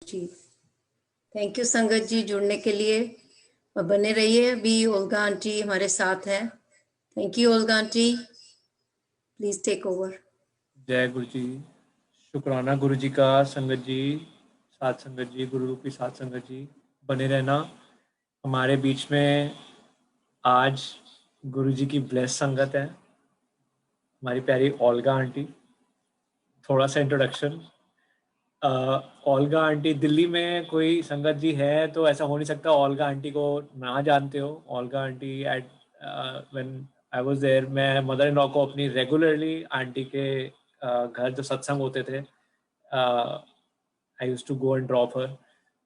Ji, thank you संगत जी जुड़ने के लिए और बने रहिए। अभी ओल्गा आंटी हमारे साथ हैं। Thank you Olga aunty, please take over. Jai Guru जी। शुक्राना गुरु जी का। संगत जी, साथ संगत जी, गुरु रूपी साथ संगत जी, बने रहना हमारे बीच में। आज गुरु जी की ब्लेस संगत है, हमारी प्यारी ओल्गा आंटी। थोड़ा सा इंट्रोडक्शन। ओल्गा आंटी, दिल्ली में कोई संगत जी है तो ऐसा हो नहीं सकता ओल्गा आंटी को ना जानते हो। Olga aunty at when I was there, मैं मदर इन लॉ को अपनी रेगुलरली आंटी के घर जो सत्संग होते थे, I used to go and drop her.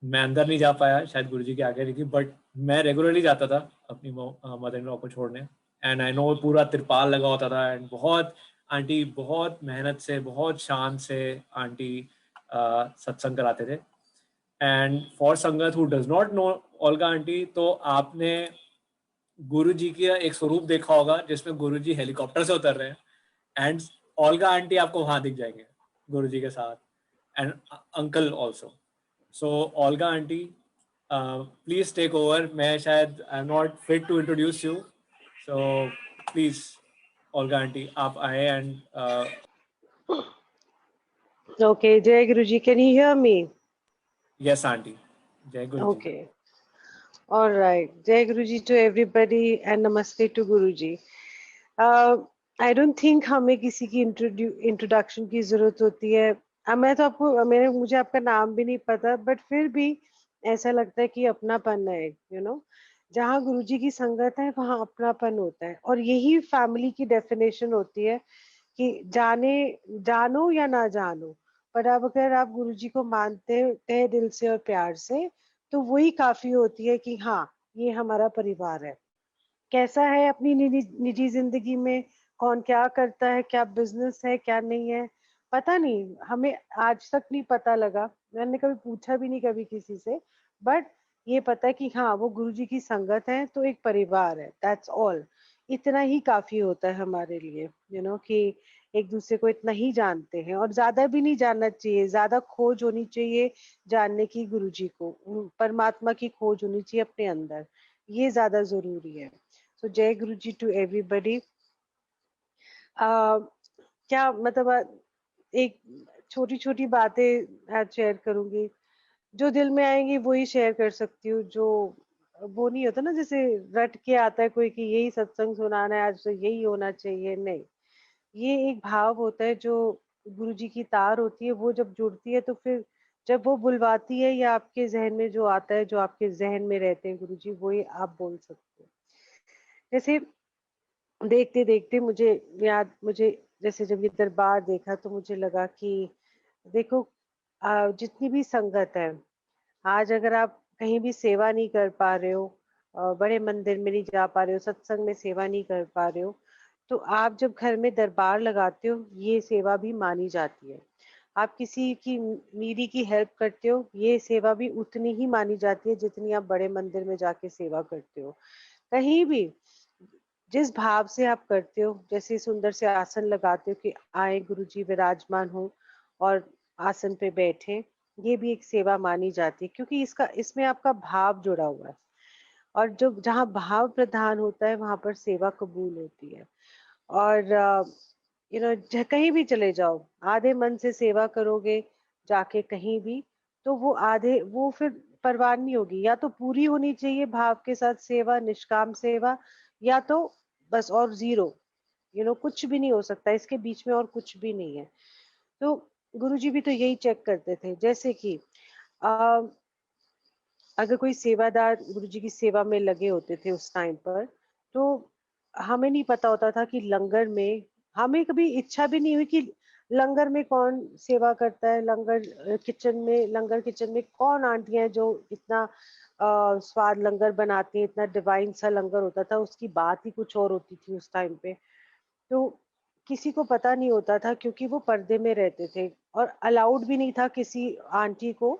मैं अंदर नहीं जा पाया, शायद गुरु जी की आज्ञा नहीं थी, बट मैं रेगुलरली जाता था अपनी मदर इन लॉ को छोड़ने। एंड आई नो पूरा तिरपाल लगा होता था। एंड बहुत आंटी बहुत मेहनत से, बहुत शान से आंटी सत्संग कराते थे। एंड फॉर संगत who does not know Olga aunty, तो आपने गुरु जी का एक स्वरूप देखा होगा जिसमें गुरु जी हेलीकॉप्टर से उतर रहे हैं एंड ओल्गा आंटी आपको वहां दिख जाएंगे गुरु जी के साथ, and uncle also. So Olga aunty, please take over. मैं शायद I am not fit to introduce you, so please Olga aunty आप आए and Okay, Jai Guruji, can you hear me? Yes aunty. Jai Guru ji. Okay, all right. Jai Guruji to everybody and Namaste to Guruji. I don't think हमें किसी की introduction की जरूरत होती है। मैं तो आपको मुझे आपका नाम भी नहीं पता, बट फिर भी ऐसा लगता है कि अपनापन है, जहाँ गुरुजी की संगत है वहाँ अपनापन होता है, और यही फैमिली की डेफिनेशन होती है कि जानो या ना जानो, पर अब अगर आप गुरुजी को मानते हो तहे दिल से और प्यार से, तो वही काफी होती है कि हाँ, ये हमारा परिवार है। कैसा है अपनी निजी जिंदगी में, कौन क्या करता है, क्या बिजनेस है, क्या नहीं है, पता नहीं, हमें आज तक नहीं पता लगा। मैंने कभी पूछा भी नहीं कभी किसी से, बट ये पता है कि हाँ, वो गुरुजी की संगत है तो एक परिवार है, दैट्स ऑल। इतना ही काफी होता है हमारे लिए, कि एक दूसरे को इतना ही जानते हैं, और ज्यादा भी नहीं जानना चाहिए, ज्यादा खोज होनी चाहिए जानने की गुरुजी को, परमात्मा की खोज होनी चाहिए अपने अंदर, ये ज्यादा जरूरी है। सो जय गुरु जी टू एवरीबडी। क्या मतलब, एक छोटी छोटी बातें आज शेयर करूंगी, जो दिल में आएंगी वही शेयर कर सकती हूँ। जो वो नहीं होता ना, जैसे रट के आता है कोई कि यही सत्संग सुनाना है आज तो यही होना चाहिए, नहीं। ये एक भाव होता है, जो गुरु जी की तार होती है, वो जब जुड़ती है तो फिर जब वो बुलवाती है, या आपके जहन में जो आता है, जो आपके जहन में रहते हैं गुरु जी, वही आप बोल सकते हो। जैसे देखते देखते मुझे जैसे जब ये दरबार देखा तो मुझे लगा कि देखो, जितनी भी संगत है, आज अगर आप कहीं भी सेवा नहीं कर पा रहे हो, बड़े मंदिर में नहीं जा पा रहे हो, सत्संग में सेवा नहीं कर पा रहे हो, तो आप जब घर में दरबार लगाते हो, ये सेवा भी मानी जाती है। आप किसी की नीडी की हेल्प करते हो, ये सेवा भी उतनी ही मानी जाती है जितनी आप बड़े मंदिर में जाके सेवा करते हो। कहीं भी जिस भाव से आप करते हो, जैसे सुंदर से आसन लगाते हो कि आए गुरुजी विराजमान हो और आसन पे बैठे, ये भी एक सेवा मानी जाती है, क्योंकि इसमें आपका भाव जुड़ा हुआ है, और जो जहाँ भाव प्रधान होता है वहां पर सेवा कबूल होती है। और कहीं भी चले जाओ, आधे मन से सेवा करोगे जाके कहीं भी, तो वो फिर परवान नहीं होगी। या तो पूरी होनी चाहिए भाव के साथ सेवा, निष्काम सेवा, या तो बस और जीरो, कुछ भी नहीं हो सकता इसके बीच में, और कुछ भी नहीं है। तो गुरुजी भी तो यही चेक करते थे, जैसे कि आ, अगर कोई सेवादार गुरुजी की सेवा में लगे होते थे उस टाइम पर, तो हमें नहीं पता होता था कि लंगर में, हमें कभी इच्छा भी नहीं हुई कि लंगर में कौन सेवा करता है, लंगर किचन में कौन आंटियां हैं जो इतना स्वाद लंगर बनाती हैं, इतना डिवाइन सा लंगर होता था, उसकी बात ही कुछ और होती थी उस टाइम पे। तो किसी को पता नहीं होता था, क्योंकि वो पर्दे में रहते थे, और अलाउड भी नहीं था किसी आंटी को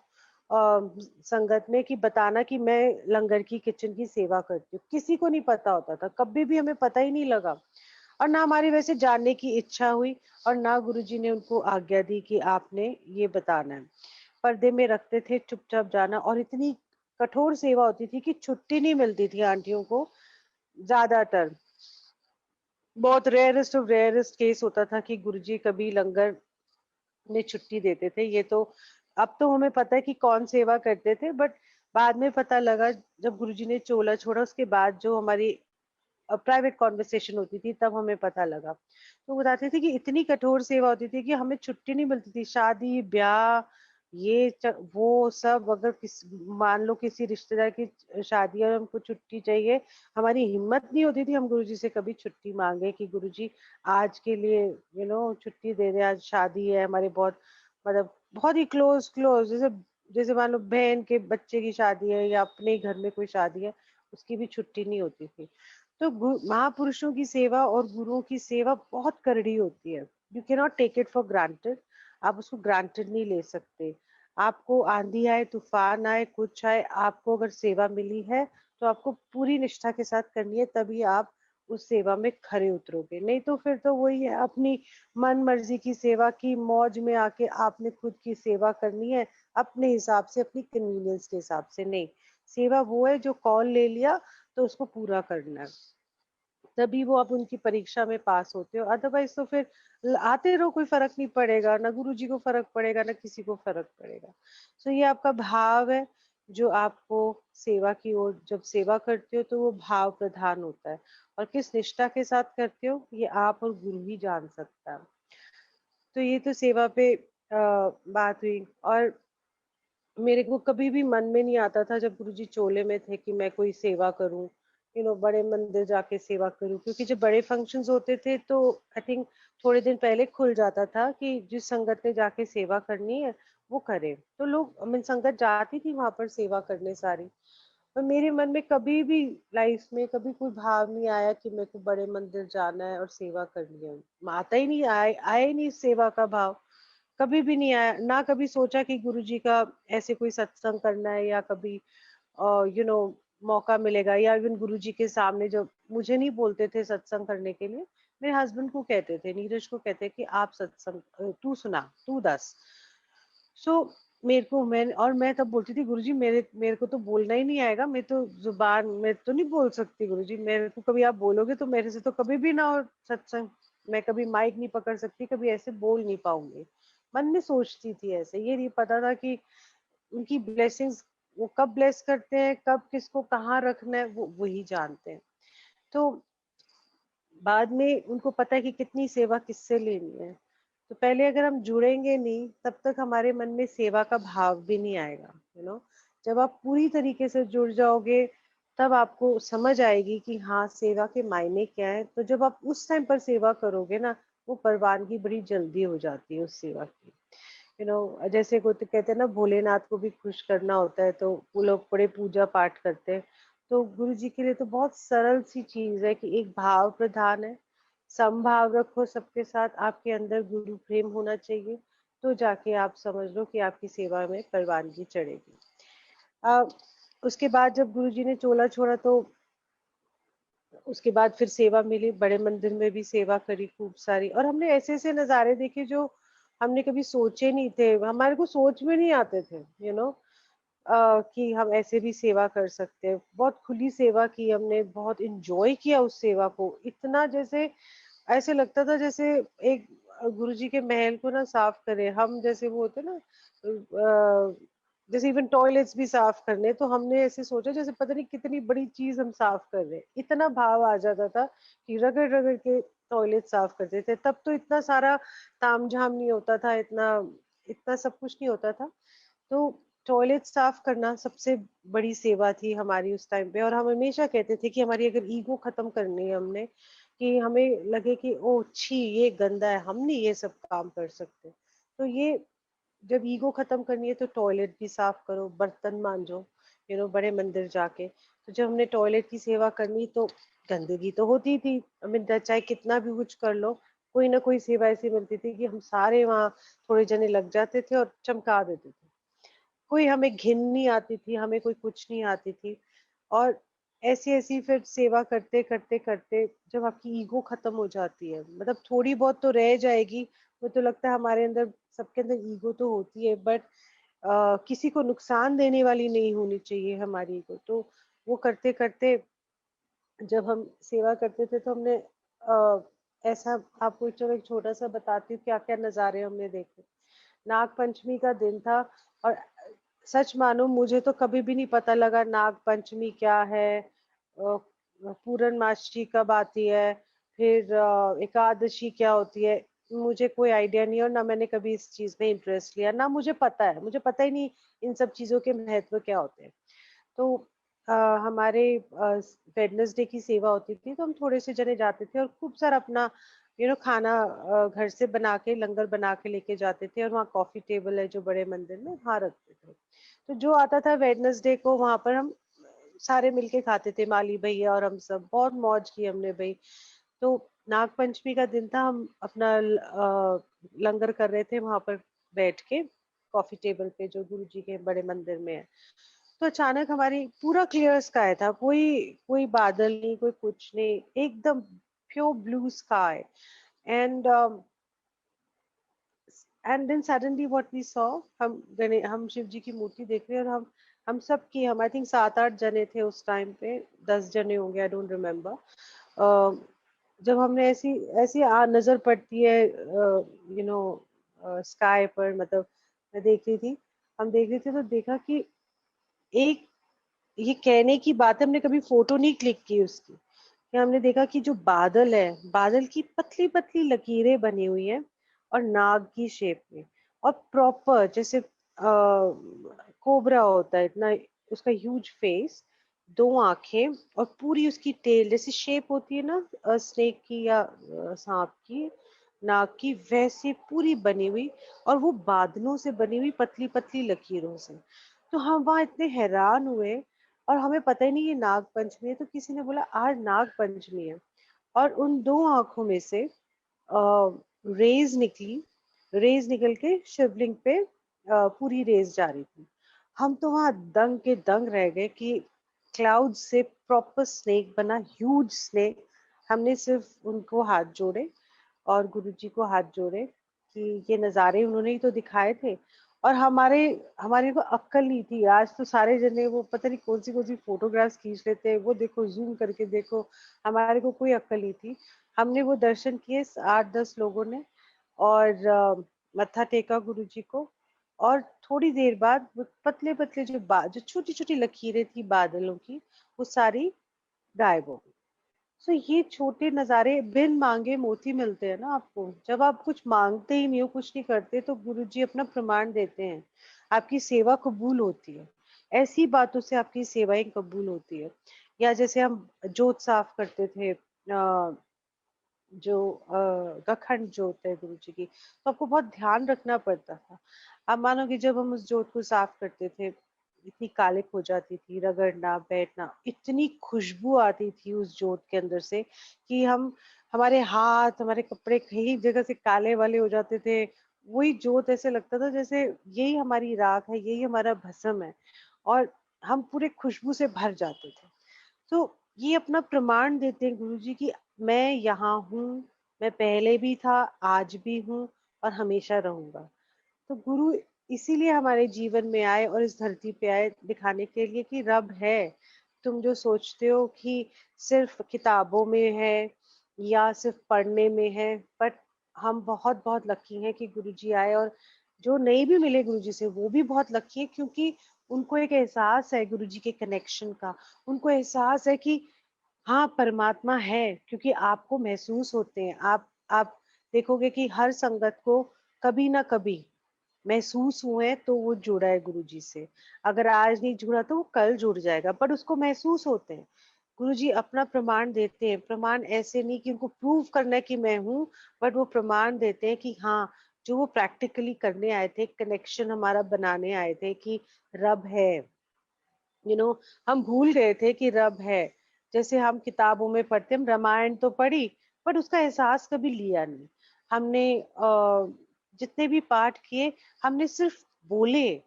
संगत में कि बताना कि मैं लंगर की किचन की सेवा करती हूँ। किसी को नहीं पता होता था, कभी भी हमें पता ही नहीं लगा, और ना हमारी वैसे जानने की इच्छा हुई, और ना गुरुजी ने उनको आज्ञा दी कि आपने ये बताना है। पर्दे में रखते थे, चुपचाप जाना, और इतनी कठोर सेवा होती थी कि छुट्टी नहीं मिलती थी आंटियों को ज्यादातर। बहुत रेयरेस्ट ऑफ रेयरेस्ट केस होता था कि गुरुजी कभी लंगर में छुट्टी देते थे। ये तो अब तो हमें पता है कि कौन सेवा करते थे, बट बाद में पता लगा जब गुरुजी ने चोला छोड़ा, उसके बाद जो हमारी प्राइवेट कॉन्वर्सेशन होती थी, तब हमें पता लगा। तो बताते थे कि इतनी कठोर सेवा होती थी कि हमें छुट्टी नहीं मिलती थी। शादी ब्याह वो सब, अगर मान लो किसी रिश्तेदार की शादी है और हमको छुट्टी चाहिए, हमारी हिम्मत नहीं होती थी हम गुरुजी से कभी छुट्टी मांगे कि गुरुजी आज के लिए छुट्टी दे दे, आज शादी है हमारे, बहुत मतलब बहुत ही क्लोज क्लोज, जैसे जैसे मान लो बहन के बच्चे की शादी है या अपने ही घर में कोई शादी है, उसकी भी छुट्टी नहीं होती थी। तो महापुरुषों की सेवा और गुरुओं की सेवा बहुत करड़ी होती है। You can not take it for granted. आप उसको ग्रांटेड नहीं ले सकते। आपको आंधी आए, तूफान आए, कुछ आए, आपको अगर सेवा मिली है तो आपको पूरी निष्ठा के साथ करनी है, तभी आप उस सेवा में खरे उतरोगे। नहीं तो फिर तो वही है, अपनी मन मर्जी की सेवा की मौज में आके आपने खुद की सेवा करनी है, अपने हिसाब से, अपनी कन्वीनियंस के हिसाब से नहीं। सेवा वो है जो कॉल ले लिया तो उसको पूरा करना है, तभी वो आप उनकी परीक्षा में पास होते हो। अदरवाइज तो फिर आते रहो, कोई फर्क नहीं पड़ेगा, ना गुरु जी को फर्क पड़ेगा, ना किसी को फर्क पड़ेगा। सो ये आपका भाव है जो आपको सेवा की ओर, जब सेवा करते हो तो वो भाव प्रधान होता है, और किस निष्ठा के साथ करते हो ये आप और गुरु ही जान सकता है। तो ये तो सेवा पे बात हुई। और मेरे को कभी भी मन में नहीं आता था जब गुरुजी चोले में थे कि मैं कोई सेवा करूं, बड़े मंदिर जाके सेवा करूं, क्योंकि जब बड़े फंक्शंस होते थे तो आई थिंक थोड़े दिन पहले खुल जाता था कि जिस संगत ने जाके सेवा करनी है वो करे। तो लोग, मैं संगत जाती थी वहां पर सेवा करने सारी, पर मेरे मन में कभी भी लाइफ में कभी कोई भाव नहीं आया कि मेरे को बड़े मंदिर जाना है और सेवा करनी है। आता ही नहीं, आया ही नहीं इस सेवा का भाव, कभी भी नहीं आया। ना कभी सोचा कि गुरुजी का ऐसे कोई सत्संग करना है, या कभी यू नो मौका मिलेगा, या इवन गुरुजी के सामने जब मुझे नहीं बोलते थे सत्संग करने के लिए, मेरे हस्बैंड को कहते थे, नीरज को कहते कि आप सत्संग तू सुना, तू दस। सो मैं तब बोलती थी, गुरुजी मेरे मेरे को तो बोलना ही नहीं आएगा, मैं तो जुबान में तो नहीं बोल सकती गुरुजी, मेरे को कभी आप बोलोगे तो मेरे से तो कभी भी ना हो सत्संग, मैं कभी माइक नहीं पकड़ सकती, कभी ऐसे बोल नहीं पाऊंगी। मन में सोचती थी ऐसे, ये नहीं पता था कि उनकी ब्लेसिंग्स वो कब ब्लेस करते हैं, कब किसको कहाँ रखना है, वो वही जानते हैं। तो बाद में उनको पता है कि कितनी सेवा किससे लेनी है। तो पहले अगर हम जुड़ेंगे नहीं, तब तक हमारे मन में सेवा का भाव भी नहीं आएगा। जब आप पूरी तरीके से जुड़ जाओगे, तब आपको समझ आएगी कि हाँ, सेवा के मायने क्या है। तो जब आप उस टाइम पर सेवा करोगे ना, वो परवानगी बड़ी जल्दी हो जाती है उस सेवा की। जैसे कोई तो कहते हैं ना, भोलेनाथ को भी खुश करना होता है तो वो लोग बड़े पूजा पाठ करते हैं। तो गुरु जी के लिए तो बहुत सरल सी चीज है कि एक भाव प्रधान है, समभाव रखो सबके साथ, आपके अंदर गुरु प्रेम होना चाहिए, तो जाके आप समझ लो कि आपकी सेवा में परवानगी चढ़ेगी। उसके बाद जब गुरु जी ने चोला छोड़ा, तो उसके बाद फिर सेवा मिली, बड़े मंदिर में भी सेवा करी खूब सारी, और हमने ऐसे ऐसे नजारे देखे जो हमने कभी सोचे नहीं थे, हमारे को सोच में नहीं आते थे। कि हम ऐसे भी सेवा कर सकते हैं। बहुत खुली सेवा की हमने, बहुत इंजॉय किया उस सेवा को, इतना जैसे ऐसे लगता था जैसे एक गुरुजी के महल को ना साफ करे हम, जैसे वो होते ना जैसे इवन टॉयलेट्स भी साफ करने, तो हमने ऐसे सोचा जैसे पता नहीं कितनी बड़ी चीज हम साफ कर रहे हैं, इतना भाव आ जाता था कि रगड़ रगड़ के टॉयलेट साफ करते थे। तब तो इतना सारा तामझाम नहीं होता था, इतना इतना सब कुछ नहीं होता था। तो टॉयलेट साफ करना सबसे बड़ी सेवा थी हमारी उस टाइम पे, और हम हमेशा कहते थे कि हमारी अगर ईगो खत्म करनी है हमने, कि हमें लगे कि ओ छी ये गंदा है, हम नहीं ये सब काम कर सकते, तो ये जब ईगो खत्म करनी है तो टॉयलेट भी साफ करो, बर्तन मांजो, बड़े मंदिर जाके। तो जब हमने टॉयलेट की सेवा करनी, तो गंदगी तो होती थी, हमें चाहे कितना भी कुछ कर लो, कोई ना कोई सेवा ऐसी मिलती थी कि हम सारे वहाँ थोड़े जने लग जाते थे और चमका देते थे। कोई हमें घिन नहीं आती थी, हमें कोई कुछ नहीं आती थी। और ऐसी ऐसी फिर सेवा करते करते करते जब आपकी ईगो खत्म हो जाती है, मतलब थोड़ी बहुत तो रह जाएगी, मुझे तो लगता है हमारे अंदर, सबके अंदर ईगो तो होती है, बट किसी को नुकसान देने वाली नहीं होनी चाहिए हमारी को। तो वो करते करते जब हम सेवा करते थे तो हमने ऐसा, आपको चलो एक छोटा सा बताती हूँ क्या क्या नज़ारे हमने देखे। नाग पंचमी का दिन था और सच मानो मुझे तो कभी भी नहीं पता लगा नाग पंचमी क्या है, पूर्णमासी कब आती है, फिर एकादशी क्या होती है। मुझे कोई आइडिया नहीं और ना मैंने कभी इस चीज में इंटरेस्ट लिया, ना मुझे पता है, मुझे पता ही नहीं इन सब चीजों के महत्व क्या होते हैं। तो अ, हमारे वेडनेसडे की सेवा होती थी तो हम थोड़े से जने जाते थे और खूब सारा अपना खाना घर से बना के लंगर बना के लेके जाते थे और वहाँ कॉफी टेबल है जो बड़े मंदिर में, वहाँ रखते थे। तो जो आता था वेडनेसडे को वहां पर हम सारे मिलके खाते थे, माली भैया और हम सब बहुत मौज की हमने भाई। तो नाग पंचमी का दिन था, हम अपना लंगर कर रहे थे वहां पर बैठ के कॉफी टेबल पे जो गुरु जी के बड़े मंदिर में है। तो अचानक हमारी पूरा क्लियर स्काई था, कोई कोई बादल नहीं, कोई कुछ नहीं, एकदम pure blue sky. And and then suddenly what we saw, हम शिव जी की मूर्ति देख रहे हैं और हम सब की, हम आई थिंक 7-8 जने थे उस टाइम पे, 10 जने होंगे, आई डोंट रिमेम्बर। जब हमने ऐसी ऐसी नजर पड़ती है स्काई पर, मतलब मैं देख रही थी, हम देख रहे थे तो देखा कि एक, ये कहने की बात है, हमने कभी फोटो नहीं क्लिक की उसकी, कि हमने देखा कि जो बादल है, बादल की पतली पतली लकीरें बनी हुई हैं और नाग की शेप में, और प्रॉपर जैसे कोबरा होता है इतना, उसका ह्यूज फेस, 2 आंखें और पूरी उसकी टेल जैसी शेप होती है ना स्नेक की या सांप की, नाग की, वैसे पूरी बनी हुई, और वो बादलों से बनी हुई पतली पतली लकीरों से। तो हम वहां इतने हैरान हुए और हमें पता ही नहीं ये नाग पंचमी है, तो किसी ने बोला आज नाग पंचमी है, और उन 2 आंखों में से रेज निकली, रेज निकल के शिवलिंग पे पूरी रेज जा रही थी। हम तो वहां दंग के दंग रह गए कि क्लाउड से प्रॉपर स्नेक बना, ह्यूज स्नेक। हमने सिर्फ उनको हाथ जोड़े और गुरुजी को हाथ जोड़े कि ये नज़ारे उन्होंने ही तो दिखाए थे, और हमारे हमारे को अक्ल नहीं थी। आज तो सारे जने वो पता नहीं कौन सी फोटोग्राफ्स खींच लेते हैं, वो देखो जूम करके देखो, हमारे को कोई अक्ल नहीं थी। हमने वो दर्शन किए 8-10 लोगों ने, और मत्था टेका गुरुजी को, और थोड़ी देर बाद वो पतले पतले जो छोटी छोटी लकीरें थी बादलों की, वो सारी गायब हो गई। सो ये छोटे नज़ारे, बिन मांगे मोती मिलते हैं ना आपको, जब आप कुछ मांगते ही नहीं हो, कुछ नहीं करते, तो गुरुजी अपना प्रमाण देते हैं, आपकी सेवा कबूल होती है। ऐसी बातों से आपकी सेवाएं कबूल होती है। या जैसे हम जोत साफ करते थे, जो अखंड जोत है गुरु जी की, तो आपको बहुत ध्यान रखना पड़ता था। आप मानोगे जब हम उस जोत को साफ करते थे, इतनी कालिक हो जाती थी, रगड़ना बैठना, इतनी खुशबू आती थी उस जोत के अंदर से कि हम, हमारे हाथ, हमारे कपड़े कई जगह से काले वाले हो जाते थे। वही जोत ऐसे लगता था जैसे यही हमारी राख है, यही हमारा भस्म है, और हम पूरे खुशबू से भर जाते थे। तो ये अपना प्रमाण देते हैं गुरुजी कि मैं यहाँ हूँ, मैं पहले भी था, आज भी हूँ और हमेशा रहूंगा। तो गुरु इसीलिए हमारे जीवन में आए और इस धरती पे आए, दिखाने के लिए कि रब है। तुम जो सोचते हो कि सिर्फ किताबों में है या सिर्फ पढ़ने में है, बट हम बहुत बहुत लकी हैं कि गुरुजी आए, और जो नहीं भी मिले गुरुजी से वो भी बहुत लकी है, क्योंकि उनको एक एहसास है गुरुजी के कनेक्शन का। उनको एहसास है कि हाँ परमात्मा है, क्योंकि आपको महसूस होते हैं। आप देखोगे कि हर संगत को कभी ना कभी महसूस हुए हैं, तो वो जुड़ा है गुरुजी से। अगर आज नहीं जुड़ा तो वो कल जुड़ जाएगा, बट उसको महसूस होते हैं। गुरुजी अपना प्रमाण देते हैं, प्रमाण ऐसे नहीं कि उनको प्रूव करना है कि मैं हूँ, बट वो प्रमाण देते हैं कि हाँ, जो वो प्रैक्टिकली करने आए थे, कनेक्शन हमारा बनाने आए थे कि रब है। हम भूल गए थे कि रब है। जैसे हम किताबों में पढ़ते, हम रामायण तो पढ़ी, पर उसका एहसास कभी लिया नहीं हमने। जितने भी पाठ किए, हमने सिर्फ बोले,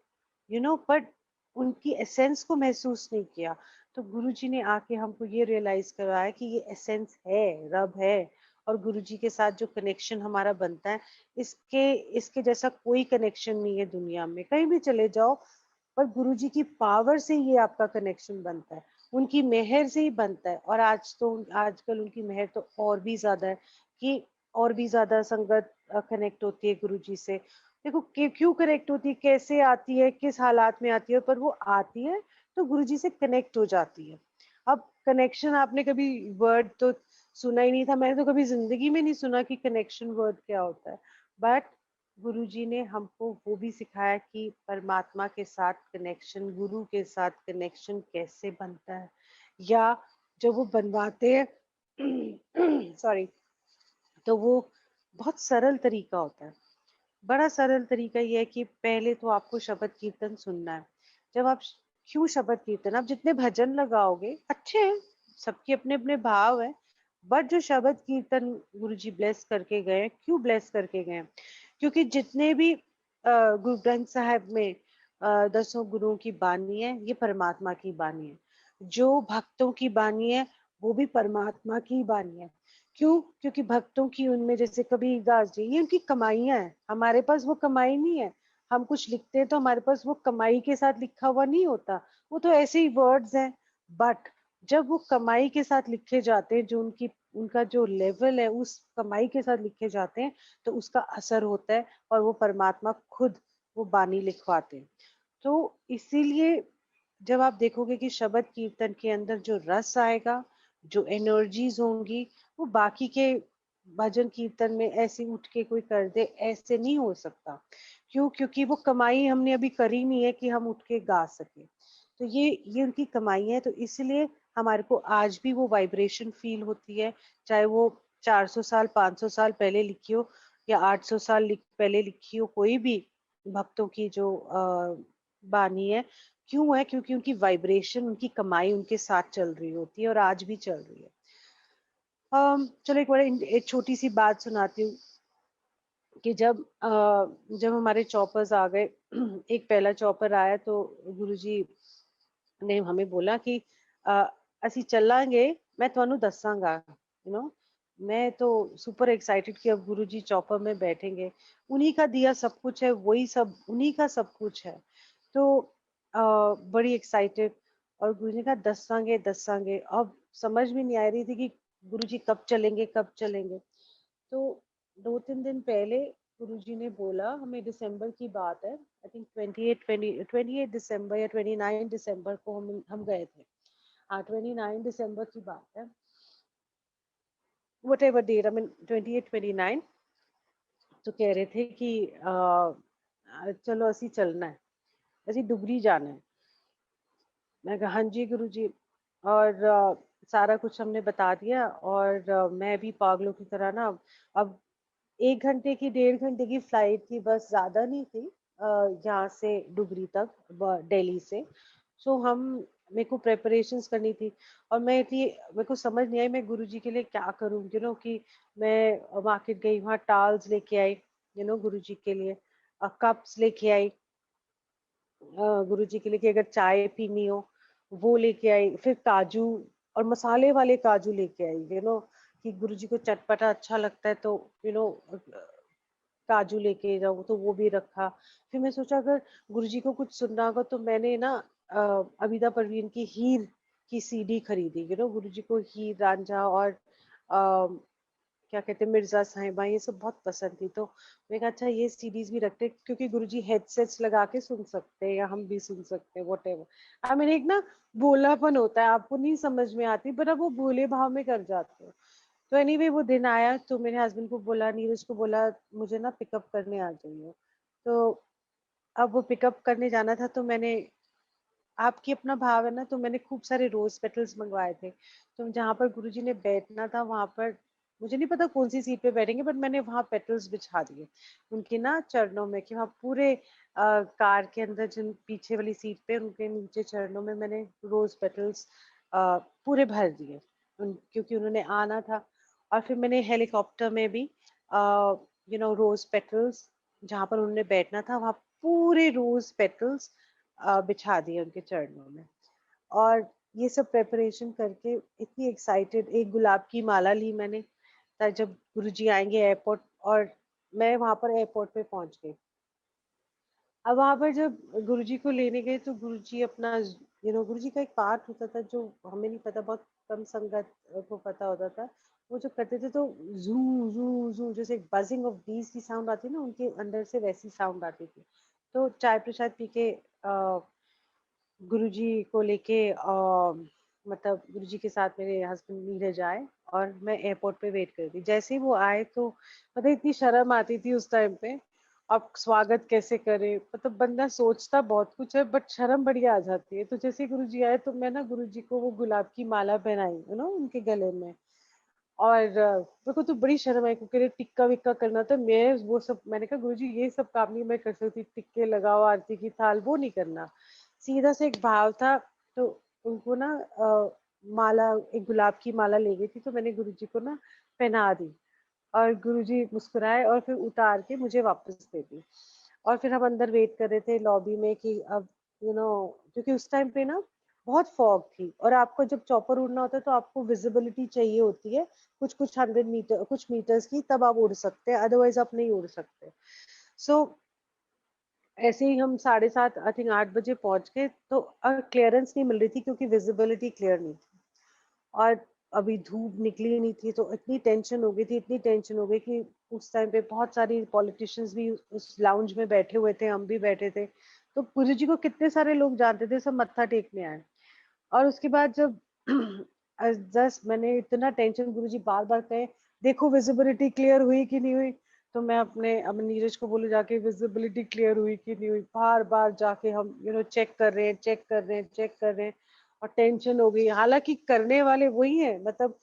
बट उनकी एसेंस को महसूस नहीं किया। तो गुरुजी ने आके हमको ये रियलाइज करवाया कि ये एसेंस है, रब है, और गुरुजी के साथ जो कनेक्शन हमारा बनता है, इसके जैसा कोई कनेक्शन नहीं है दुनिया में। कहीं भी चले जाओ, पर गुरुजी की पावर से ये आपका कनेक्शन बनता है, उनकी मेहर से ही बनता है। और आजकल उनकी मेहर तो और भी ज्यादा है कि और भी ज्यादा संगत कनेक्ट होती है गुरुजी से। देखो क्यों कनेक्ट होती है, कैसे आती है, किस हालात में आती है, पर वो आती है तो गुरुजी से कनेक्ट हो जाती है। अब कनेक्शन, आपने कभी वर्ड तो सुना ही नहीं था, मैंने तो कभी जिंदगी में नहीं सुना कि कनेक्शन वर्ड क्या होता है। बट गुरुजी ने हमको वो भी सिखाया कि परमात्मा के साथ कनेक्शन, गुरु के साथ कनेक्शन कैसे बनता है, या जब वो बनवाते हैं सॉरी, तो वो बहुत सरल तरीका होता है। बड़ा सरल तरीका ये है कि पहले तो आपको शब्द कीर्तन सुनना है। जब आप क्यों शब्द कीर्तन, आप जितने भजन लगाओगे अच्छे हैं, सबके अपने अपने भाव है, बट जो शब्द कीर्तन गुरुजी ब्लेस करके गए, क्यों ब्लेस करके गए, क्योंकि जितने भी गुरु ग्रंथ साहब में 10 गुरुओं की बानी है, ये परमात्मा की बानी है। जो भक्तों की बानी है, वो भी परमात्मा की बानी है। क्यों? क्योंकि भक्तों की उनमें, जैसे कबीरदास जी, ये उनकी कमाइयां है, हमारे पास वो कमाई नहीं है। हम कुछ लिखते हैं तो हमारे पास वो कमाई के साथ लिखा हुआ नहीं होता, वो तो ऐसे ही वर्ड्स हैं। बट जब वो कमाई के साथ लिखे जाते हैं, जो उनका जो लेवल है उस कमाई के साथ लिखे जाते हैं, तो उसका असर होता है और वो परमात्मा खुद वो बानी लिखवाते हैं। तो इसीलिए जब आप देखोगे कि शब्द कीर्तन के अंदर जो रस आएगा, जो एनर्जीज होंगी, वो बाकी के भजन कीर्तन में ऐसे उठ के कोई कर दे, ऐसे नहीं हो सकता। क्यों? क्योंकि वो कमाई हमने अभी करी नहीं है कि हम उठ के गा सके। तो ये उनकी कमाई है, तो इसलिए हमारे को आज भी वो वाइब्रेशन फील होती है, चाहे वो 400 साल 500 साल पहले लिखी हो या 800 साल पहले लिखी हो, कोई भी भक्तों की जो बानी है। क्यों है? क्योंकि उनकी वाइब्रेशन, उनकी कमाई उनके साथ चल रही होती है और आज भी चल रही है। चलो एक छोटी सी बात सुनाती हूँ कि जब हमारे चॉपर्स आ गए एक पहला चॉपर आया तो गुरुजी ने हमें बोला कि ਅਸੀਂ ਚੱਲਾਂਗੇ, मैं ਤੁਹਾਨੂੰ ਦੱਸਾਂਗਾ। मैं तो सुपर एक्साइटेड कि अब गुरुजी चॉपर में बैठेंगे, उन्हीं का दिया सब कुछ है, वही सब, उन्हीं का सब कुछ है। तो बड़ी एक्साइटेड, और गुरुजी ने कहा दसांगे। अब समझ में नहीं आ रही थी कि गुरुजी कब चलेंगे, कब चलेंगे। तो 2-3 दिन पहले गुरुजी ने बोला, हमें दिसंबर की बात है, आई थिंक 28 दिसंबर या 29 दिसंबर को हम गए थे। हाँ, 29 दिसंबर की बात है, what ever date, I mean 28-29। तो कह रहे थे कि चलो असी चलना है, असी डुगरी जाना है। मैं कहा हाँ जी गुरुजी। और सारा कुछ हमने बता दिया, और मैं भी पागलों की तरह ना, अब 1 घंटे की 1.5 घंटे की फ्लाइट थी, बस, ज्यादा नहीं थी यहाँ से डुगरी तक, दिल्ली से। सो हम, मेरे को प्रेपरेशंस करनी थी, और मेरे को समझ नहीं आई मैं गुरुजी के लिए क्या करूँ। कि मैं मार्केट गई, वहाँ टाल्स लेके आई, गुरुजी के लिए कप्स लेके आई, गुरुजी के लिए कि अगर चाय पीनी हो वो लेके आई, फिर काजू और मसाले वाले काजू लेके आई, कि गुरुजी को चटपटा अच्छा लगता है, तो काजू लेके जाऊँ, तो वो भी रखा। फिर मैं सोचा अगर गुरुजी को कुछ सुनना होगा, तो मैंने ना अबिदा परवीन की हीर की सीडी खरीदी। गुरुजी को हीर रांझा और क्या कहते हैं, मिर्जा साहिबा, ये सब बहुत पसंद थी। तो मैं कहा अच्छा ये सीडीज भी रखते, क्योंकि गुरुजी हेडसेट्स लगा के सुन सकते हैं, या हम भी सुन सकते हैं, वट एवर। आई मीन एक ना भोलापन होता है, आपको नहीं समझ में आती, पर अब वो भोले भाव में कर जाते हो। तो एनीवे वो दिन आया, तो मेरे हस्बैंड को बोला, नीरज को बोला, मुझे ना पिकअप करने आ जाइए। तो अब वो पिकअप करने जाना था, तो मैंने, आपकी अपना भाव है ना, तो मैंने खूब सारे रोज पेटल्स मंगवाए थे। तो जहाँ पर गुरुजी ने बैठना था, वहां पर मुझे नहीं पता कौन सी सीट पे बैठेंगे, बट मैंने वहां पेटल्स बिछा दिए उनके ना चरणों में, कि वहाँ पूरे कार के अंदर जिन पीछे वाली सीट पे, उनके नीचे चरणों में मैंने रोज पेटल्स पूरे भर दिए, क्योंकि उन्होंने आना था। और फिर मैंने हेलीकॉप्टर में भी रोज पेटल्स, जहाँ पर उन्होंने बैठना था, वहाँ पूरे रोज पेटल्स बिछा दिए उनके चरणों में। और ये सब प्रेपरेशन करके इतनी एक्साइटेड, एक गुलाब की माला ली मैंने, जब गुरुजी आएंगे एयरपोर्ट, और मैं वहां पर एयरपोर्ट पे पहुंच गई। अब वहां पर जब गुरुजी को लेने गए तो गुरुजी अपना गुरुजी का एक पार्ट होता था जो हमें नहीं पता, बहुत कम संगत को पता होता था। वो जो करते थे तो जू जू जू जैसे बजिंग ऑफ बीज की साउंड आती है ना, उनके अंदर से वैसी साउंड आती थी। तो चाय प्रसाद पी के गुरुजी को लेके मतलब गुरुजी के साथ मेरे हस्बैंड नीरज आए, और मैं एयरपोर्ट पे वेट कर रही थी। जैसे ही वो आए तो मतलब इतनी शर्म आती थी उस टाइम पे, अब स्वागत कैसे करे, मतलब बंदा सोचता बहुत कुछ है बट शर्म बड़ी आ जाती है। तो जैसे ही गुरुजी आए तो मैं ना गुरुजी को वो गुलाब की माला पहनाई उनके गले में। और मेरे को तो बड़ी शर्म आई क्योंकि टिक्का विक्का करना था। मैं वो सब, मैंने कहा गुरुजी ये सब काम नहीं मैं कर सकती, टिक्के लगाओ, आरती की थाल, वो नहीं करना। सीधा से एक भाव था। तो उनको ना माला, एक गुलाब की माला ले गई थी, तो मैंने गुरुजी को ना पहना दी, और गुरुजी मुस्कुराए और फिर उतार के मुझे वापस दे दी। और फिर हम अंदर वेट कर रहे थे लॉबी में कि अब क्योंकि उस टाइम पे ना बहुत फॉग थी, और आपको जब चॉपर उड़ना होता है तो आपको विजिबिलिटी चाहिए होती है कुछ कुछ 100 मीटर, कुछ मीटर्स की, तब आप उड़ सकते हैं, अदरवाइज आप नहीं उड़ सकते। सो ऐसे ही हम 7:30 आई थिंक 8 बजे पहुंच गए, तो क्लियरेंस नहीं मिल रही थी क्योंकि विजिबिलिटी क्लियर नहीं थी, और अभी धूप निकली नहीं थी। तो इतनी टेंशन हो गई थी, इतनी टेंशन हो गई कि उस टाइम पे बहुत सारी पॉलिटिशियंस भी उस लाउंज में बैठे हुए थे, हम भी बैठे थे। तो गुरु जी को कितने सारे लोग जानते थे, सब मत्था टेकने आए। और उसके बाद जब जस्ट मैंने इतना टेंशन, गुरु जी बार बार कहे देखो विजिबिलिटी क्लियर हुई कि नहीं हुई, तो मैं अब नीरज को बोलूं जाके विजिबिलिटी क्लियर हुई कि नहीं हुई, बार बार जाके हम चेक कर रहे हैं, चेक कर रहे हैं, चेक कर रहे हैं। और टेंशन हो गई, हालांकि करने वाले वही है, मतलब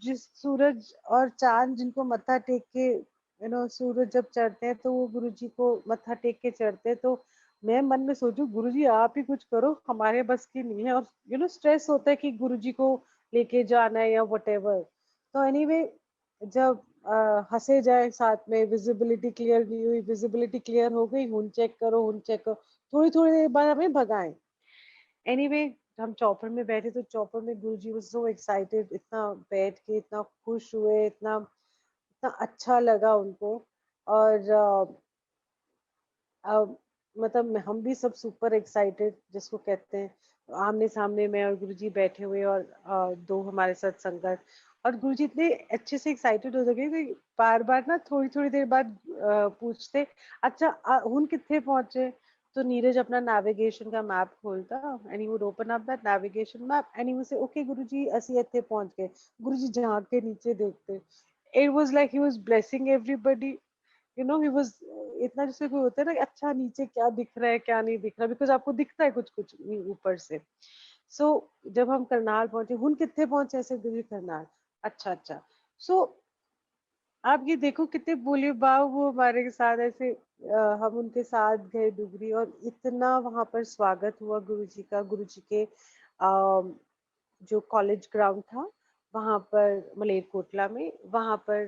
जिस सूरज और चांद जिनको मत्था टेक के सूरज जब चढ़ते हैं तो वो गुरुजी को मत्था टेक के चढ़ते हैं। तो मैं मन में सोचू गुरुजी आप ही कुछ करो, हमारे बस की नहीं है। और स्ट्रेस होता है कि गुरुजी को लेके जाना है या व्हाटएवर। तो एनीवे जब हंसे जाए साथ में, विजिबिलिटी क्लियर नहीं हुई, विजिबिलिटी क्लियर हो गई, हुन चेक करो, हुन चेक करो, थोड़ी थोड़ी देर बाद हमें भगाएं। एनीवे हम चॉपर में बैठे तो चॉपर में गुरुजी वाज सो एक्साइटेड, इतना बैठ के इतना खुश हुए, इतना इतना अच्छा लगा उनको। और मतलब हम भी सब सुपर एक्साइटेड जिसको कहते हैं, आमने सामने मैं और गुरुजी बैठे हुए, और दो हमारे साथ संगत। और गुरुजी इतने अच्छे से एक्साइटेड हो गए कि बार बार ना थोड़ी थोड़ी देर बाद पूछते अच्छा हुन कितने पहुंचे। तो नीरज अपना नेविगेशन का मैप खोलता, and he would open up that navigation map and he would say okay Guruji ਅਸੀਂ ਇੱਥੇ पहुंच गए। गुरुजी झांक के नीचे देखते, it was like he was blessing everybody, he was इतना जैसे कोई होता है ना कि अच्छा नीचे क्या दिख रहा है क्या नहीं दिख रहा, बिकॉज आपको दिखता है कुछ कुछ ऊपर से। सो जब हम करनाल पहुंचे, हुन कितने पहुंचे ऐसे गुरुजी करनाल, अच्छा अच्छा। सो आप ये देखो कितने बोले बाव वो हमारे साथ ऐसे हम उनके साथ गए डुगरी, और इतना वहां पर स्वागत हुआ गुरुजी का। गुरुजी के जो कॉलेज ग्राउंड था वहां पर मलेरकोटला में, वहां पर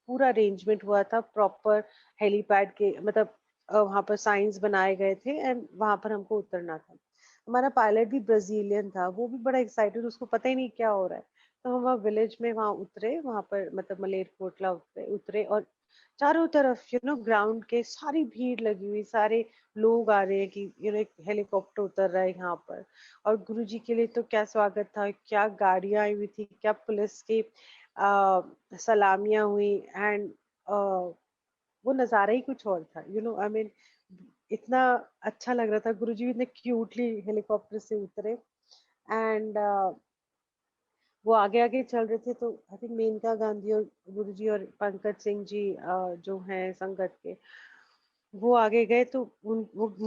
पूरा अरेंजमेंट हुआ था प्रॉपर हेलीपैड के, मतलब वहां पर साइंस बनाए गए थे एंड वहां पर हमको उतरना था। हमारा पायलट भी ब्राजीलियन था, वो भी बड़ा एक्साइटेड, उसको पता ही नहीं क्या हो रहा है। तो हम वहाँ विलेज में वहां उतरे, वहां पर मतलब मलेरकोटला उतरे और चारों तरफ ग्राउंड के सारी भीड़ लगी हुई, सारे लोग आ रहे हैं कि एक हेलीकॉप्टर उतर रहा है यहाँ पर। और गुरुजी के लिए तो क्या स्वागत था, क्या गाड़ियां आई हुई थी, क्या पुलिस की सलामियां हुई, एंड वो नजारा ही कुछ और था। आई मीन इतना अच्छा लग रहा था। गुरुजी भी इतने क्यूटली हेलीकॉप्टर से उतरे, एंड वो आगे आगे चल रहे थे। तो आई थिंक मेनका गांधी और गुरुजी और पंकज सिंह जी जो हैं संगत के, वो आगे गए। तो वो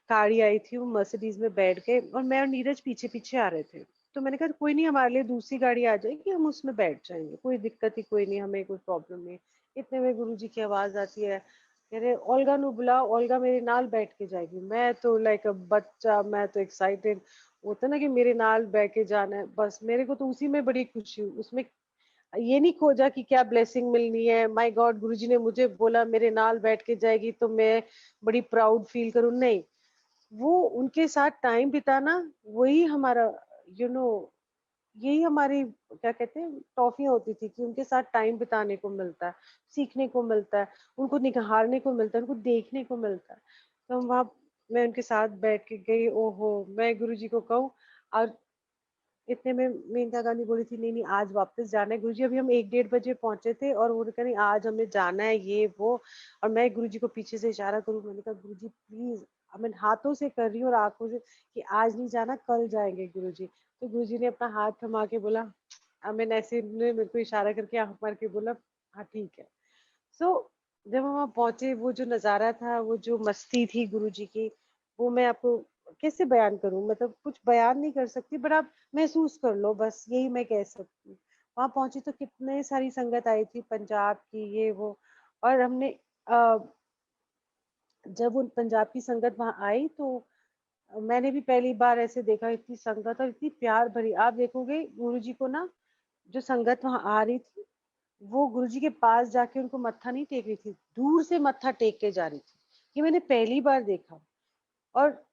गाड़ी आई थी, वो मर्सिडीज में बैठ गए और मैं और नीरज पीछे पीछे आ रहे थे। तो मैंने कहा कोई नहीं, हमारे लिए दूसरी गाड़ी आ जाएगी, हम उसमें बैठ जाएंगे, कोई दिक्कत ही कोई नहीं, हमें कोई प्रॉब्लम नहीं। इतने में गुरुजी की आवाज आती है, कह रहे ओल्गा नु बुलाओ, ओल्गा मेरे नाल बैठ के जाएगी। मैं तो लाइक अ बच्चा, मैं तो एक्साइटेड होता ना कि मेरे नाल बैठ के जाना है, बस मेरे को तो उसी में बड़ी खुशी हुई। उसमें ये नहीं खोजा कि क्या ब्लेसिंग मिलनी है, माय गॉड गुरुजी ने मुझे बोला मेरे नाल बैठ के जाएगी तो मैं बड़ी प्राउड फील करूं, नहीं। वो उनके साथ टाइम बिताना, वही हमारा यू नो यही हमारी क्या कहते हैं टॉफियां होती थी कि उनके साथ टाइम बिताने को मिलता है, सीखने को मिलता है, उनको निखारने को मिलता है, उनको देखने को मिलता है। तो हम वहाँ मैं उनके साथ बैठ के गई, ओहो मैं गुरुजी को कहूँ। और इतने में मेनका गांधी बोली थी नहीं नहीं आज वापस जाना है गुरुजी, अभी हम 1-1:30 बजे पहुंचे थे और वो कह रही आज हमें जाना है ये वो। और मैं गुरुजी को पीछे से इशारा करूं, मैंने कहा गुरुजी प्लीज, मैं हाथों से कर रही हूँ और आंखों से कि आज नहीं जाना कल जाएंगे गुरुजी। तो गुरुजी ने अपना हाथ थमा के बोला, मैंने ऐसे ने मेरे को इशारा करके आंख मार के बोला हाँ ठीक है। सो जब हम वहाँ पहुंचे, वो जो नजारा था, वो जो मस्ती थी गुरुजी की, वो मैं आपको कैसे बयान करूं, मतलब कुछ बयान नहीं कर सकती, बट आप महसूस कर लो, बस यही मैं कह सकती हूँ। वहां पहुंची तो कितने सारी संगत आई थी पंजाब की ये वो। और हमने जब उन पंजाब की संगत वहां आई तो मैंने भी पहली बार ऐसे देखा इतनी संगत और इतनी प्यार भरी। आप देखोगे गुरुजी को ना, जो संगत वहां आ रही थी वो गुरुजी के पास जाके उनको मत्था नहीं टेक रही थी, दूर से मत्था टेक के जा रही थी। ये मैंने पहली बार देखा। और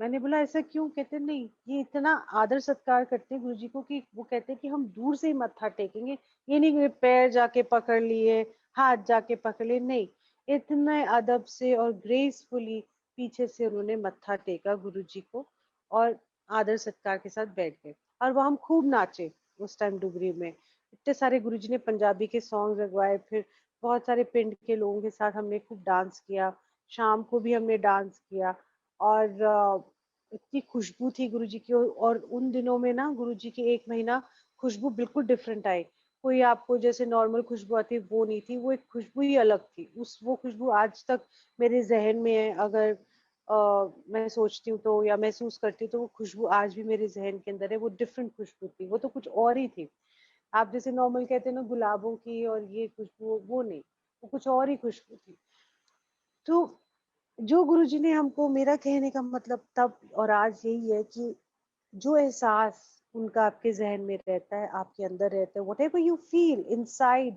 मैंने बोला ऐसा क्यों, कहते नहीं ये इतना आदर सत्कार करते हैं गुरुजी को कि वो कहते हैं कि हम दूर से ही मत्था टेकेंगे, ये नहीं कि पैर जाके पकड़ लिए, हाथ जाके पकड़ लिए, नहीं, इतने अदब से और ग्रेसफुली पीछे से उन्होंने मत्था टेका गुरुजी को और आदर सत्कार के साथ बैठ गए। और वो हम खूब नाचे उस टाइम डुगरी में, इतने सारे गुरुजी ने पंजाबी के सॉन्ग लगवाए, फिर बहुत सारे पिंड के लोगों के साथ हमने खूब डांस किया, शाम को भी हमने डांस किया। और इतनी खुशबू थी गुरुजी की। और उन दिनों में ना गुरुजी की 1 महीना खुशबू बिल्कुल डिफरेंट आई। कोई आपको जैसे नॉर्मल खुशबू आती है वो नहीं थी, वो एक खुशबू ही अलग थी। वो खुशबू आज तक मेरे जहन में है, अगर मैं सोचती हूँ तो या महसूस करती हूँ तो वो खुशबू आज भी मेरे जहन के अंदर है। वो डिफरेंट खुशबू थी, वो तो कुछ और ही थी। आप जैसे नॉर्मल कहते हैं ना गुलाबों की और ये खुशबू, वो नहीं, वो कुछ और ही खुशबू थी। तो जो गुरुजी ने हमको, मेरा कहने का मतलब तब और आज यही है कि जो एहसास उनका आपके जहन में रहता है, आपके अंदर रहता है, whatever you feel inside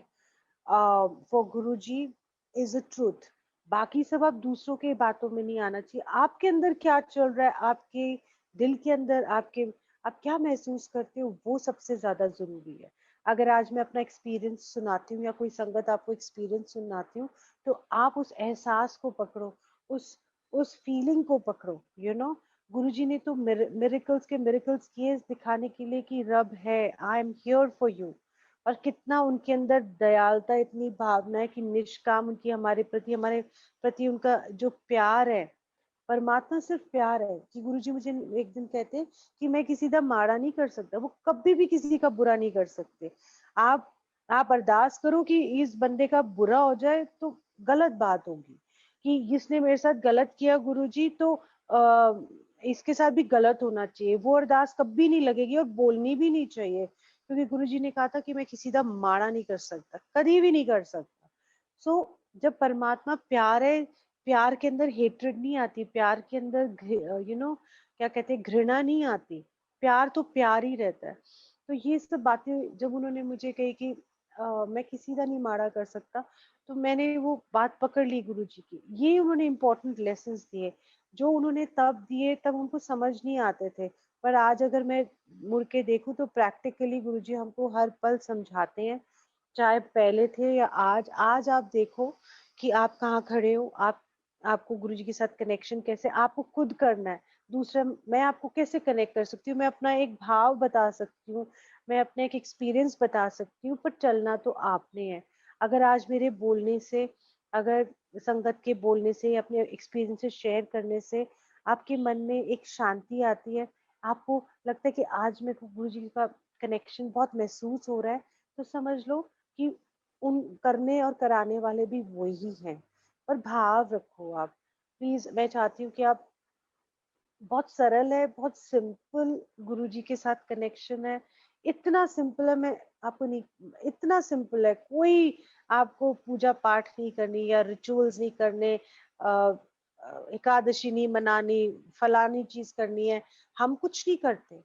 for Guruji is a truth। बाकी सब आप दूसरों के बातों में नहीं आना चाहिए, आपके अंदर क्या चल रहा है, आपके दिल के अंदर आपके, आप क्या महसूस करते हो, वो सबसे ज्यादा जरूरी है। अगर आज मैं अपना एक्सपीरियंस सुनाती हूँ या कोई संगत आपको एक्सपीरियंस सुनाती हूँ, तो आप उस एहसास को पकड़ो, उस उस फीलिंग को पकड़ो, यू नो। गुरुजी ने तो मिरेकल्स के मिरेकल्स किए दिखाने के लिए कि रब है, I am here for you. और कितना उनके अंदर दयालुता, इतनी भावना है कि निष्काम उनकी हमारे प्रति उनका जो प्यार है, परमात्मा सिर्फ प्यार है। कि गुरुजी मुझे एक दिन कहते हैं कि मैं किसी का माड़ा नहीं कर सकता, वो कभी भी किसी का बुरा नहीं कर सकते। आप आप अरदास करो कि इस बंदे का बुरा हो जाए तो गलत बात होगी, कि इसने मेरे साथ गलत किया गुरुजी तो इसके साथ भी गलत होना चाहिए। वो अरदास कभी नहीं लगेगी और बोलनी भी नहीं चाहिए, क्योंकि गुरुजी ने कहा था कि मैं किसी का माड़ा नहीं कर सकता, कभी भी नहीं कर सकता। सो जब परमात्मा प्यार है, प्यार के अंदर हेट्रेड नहीं आती, प्यार के अंदर क्या कहते हैं, घृणा नहीं आती। प्यार तो प्यार ही रहता है। तो ये सब बातें जब उन्होंने मुझे कही कि मैं किसी का नहीं माड़ा कर सकता, तो मैंने वो बात पकड़ ली गुरुजी की। ये उन्होंने इम्पोर्टेंट लेसन्स दिए, जो उन्होंने तब दिए, तब हमको समझ नहीं आते थे, पर आज अगर मैं मुड़ के देखूं तो प्रैक्टिकली गुरुजी हमको हर पल समझाते हैं। चाहे पहले थे या आज, आज आप देखो कि आप कहाँ खड़े हो, आप आपको गुरुजी के साथ कनेक्शन कैसे आपको खुद करना है। दूसरा, मैं आपको कैसे कनेक्ट कर सकती हूँ, मैं अपना एक भाव बता सकती हूँ, मैं अपना एक एक्सपीरियंस बता सकती हूँ, पर चलना तो आपने है। अगर आज मेरे बोलने से, अगर संगत के बोलने से, अपने एक्सपीरियंसेस शेयर करने से आपके मन में एक शांति आती है, आपको लगता है कि आज मेरे को गुरुजी का कनेक्शन बहुत महसूस हो रहा है, तो समझ लो कि उन करने और कराने वाले भी वही हैं। और भाव रखो आप, प्लीज। मैं चाहती हूँ कि आप, बहुत सरल है, बहुत सिंपल गुरुजी के साथ कनेक्शन है, इतना सिंपल है, मैं आपको नहीं, इतना सिंपल है, कोई आपको पूजा पाठ नहीं करनी या रिचुअल्स नहीं करने, एकादशी नहीं मनानी, फलानी चीज करनी है, हम कुछ नहीं करते।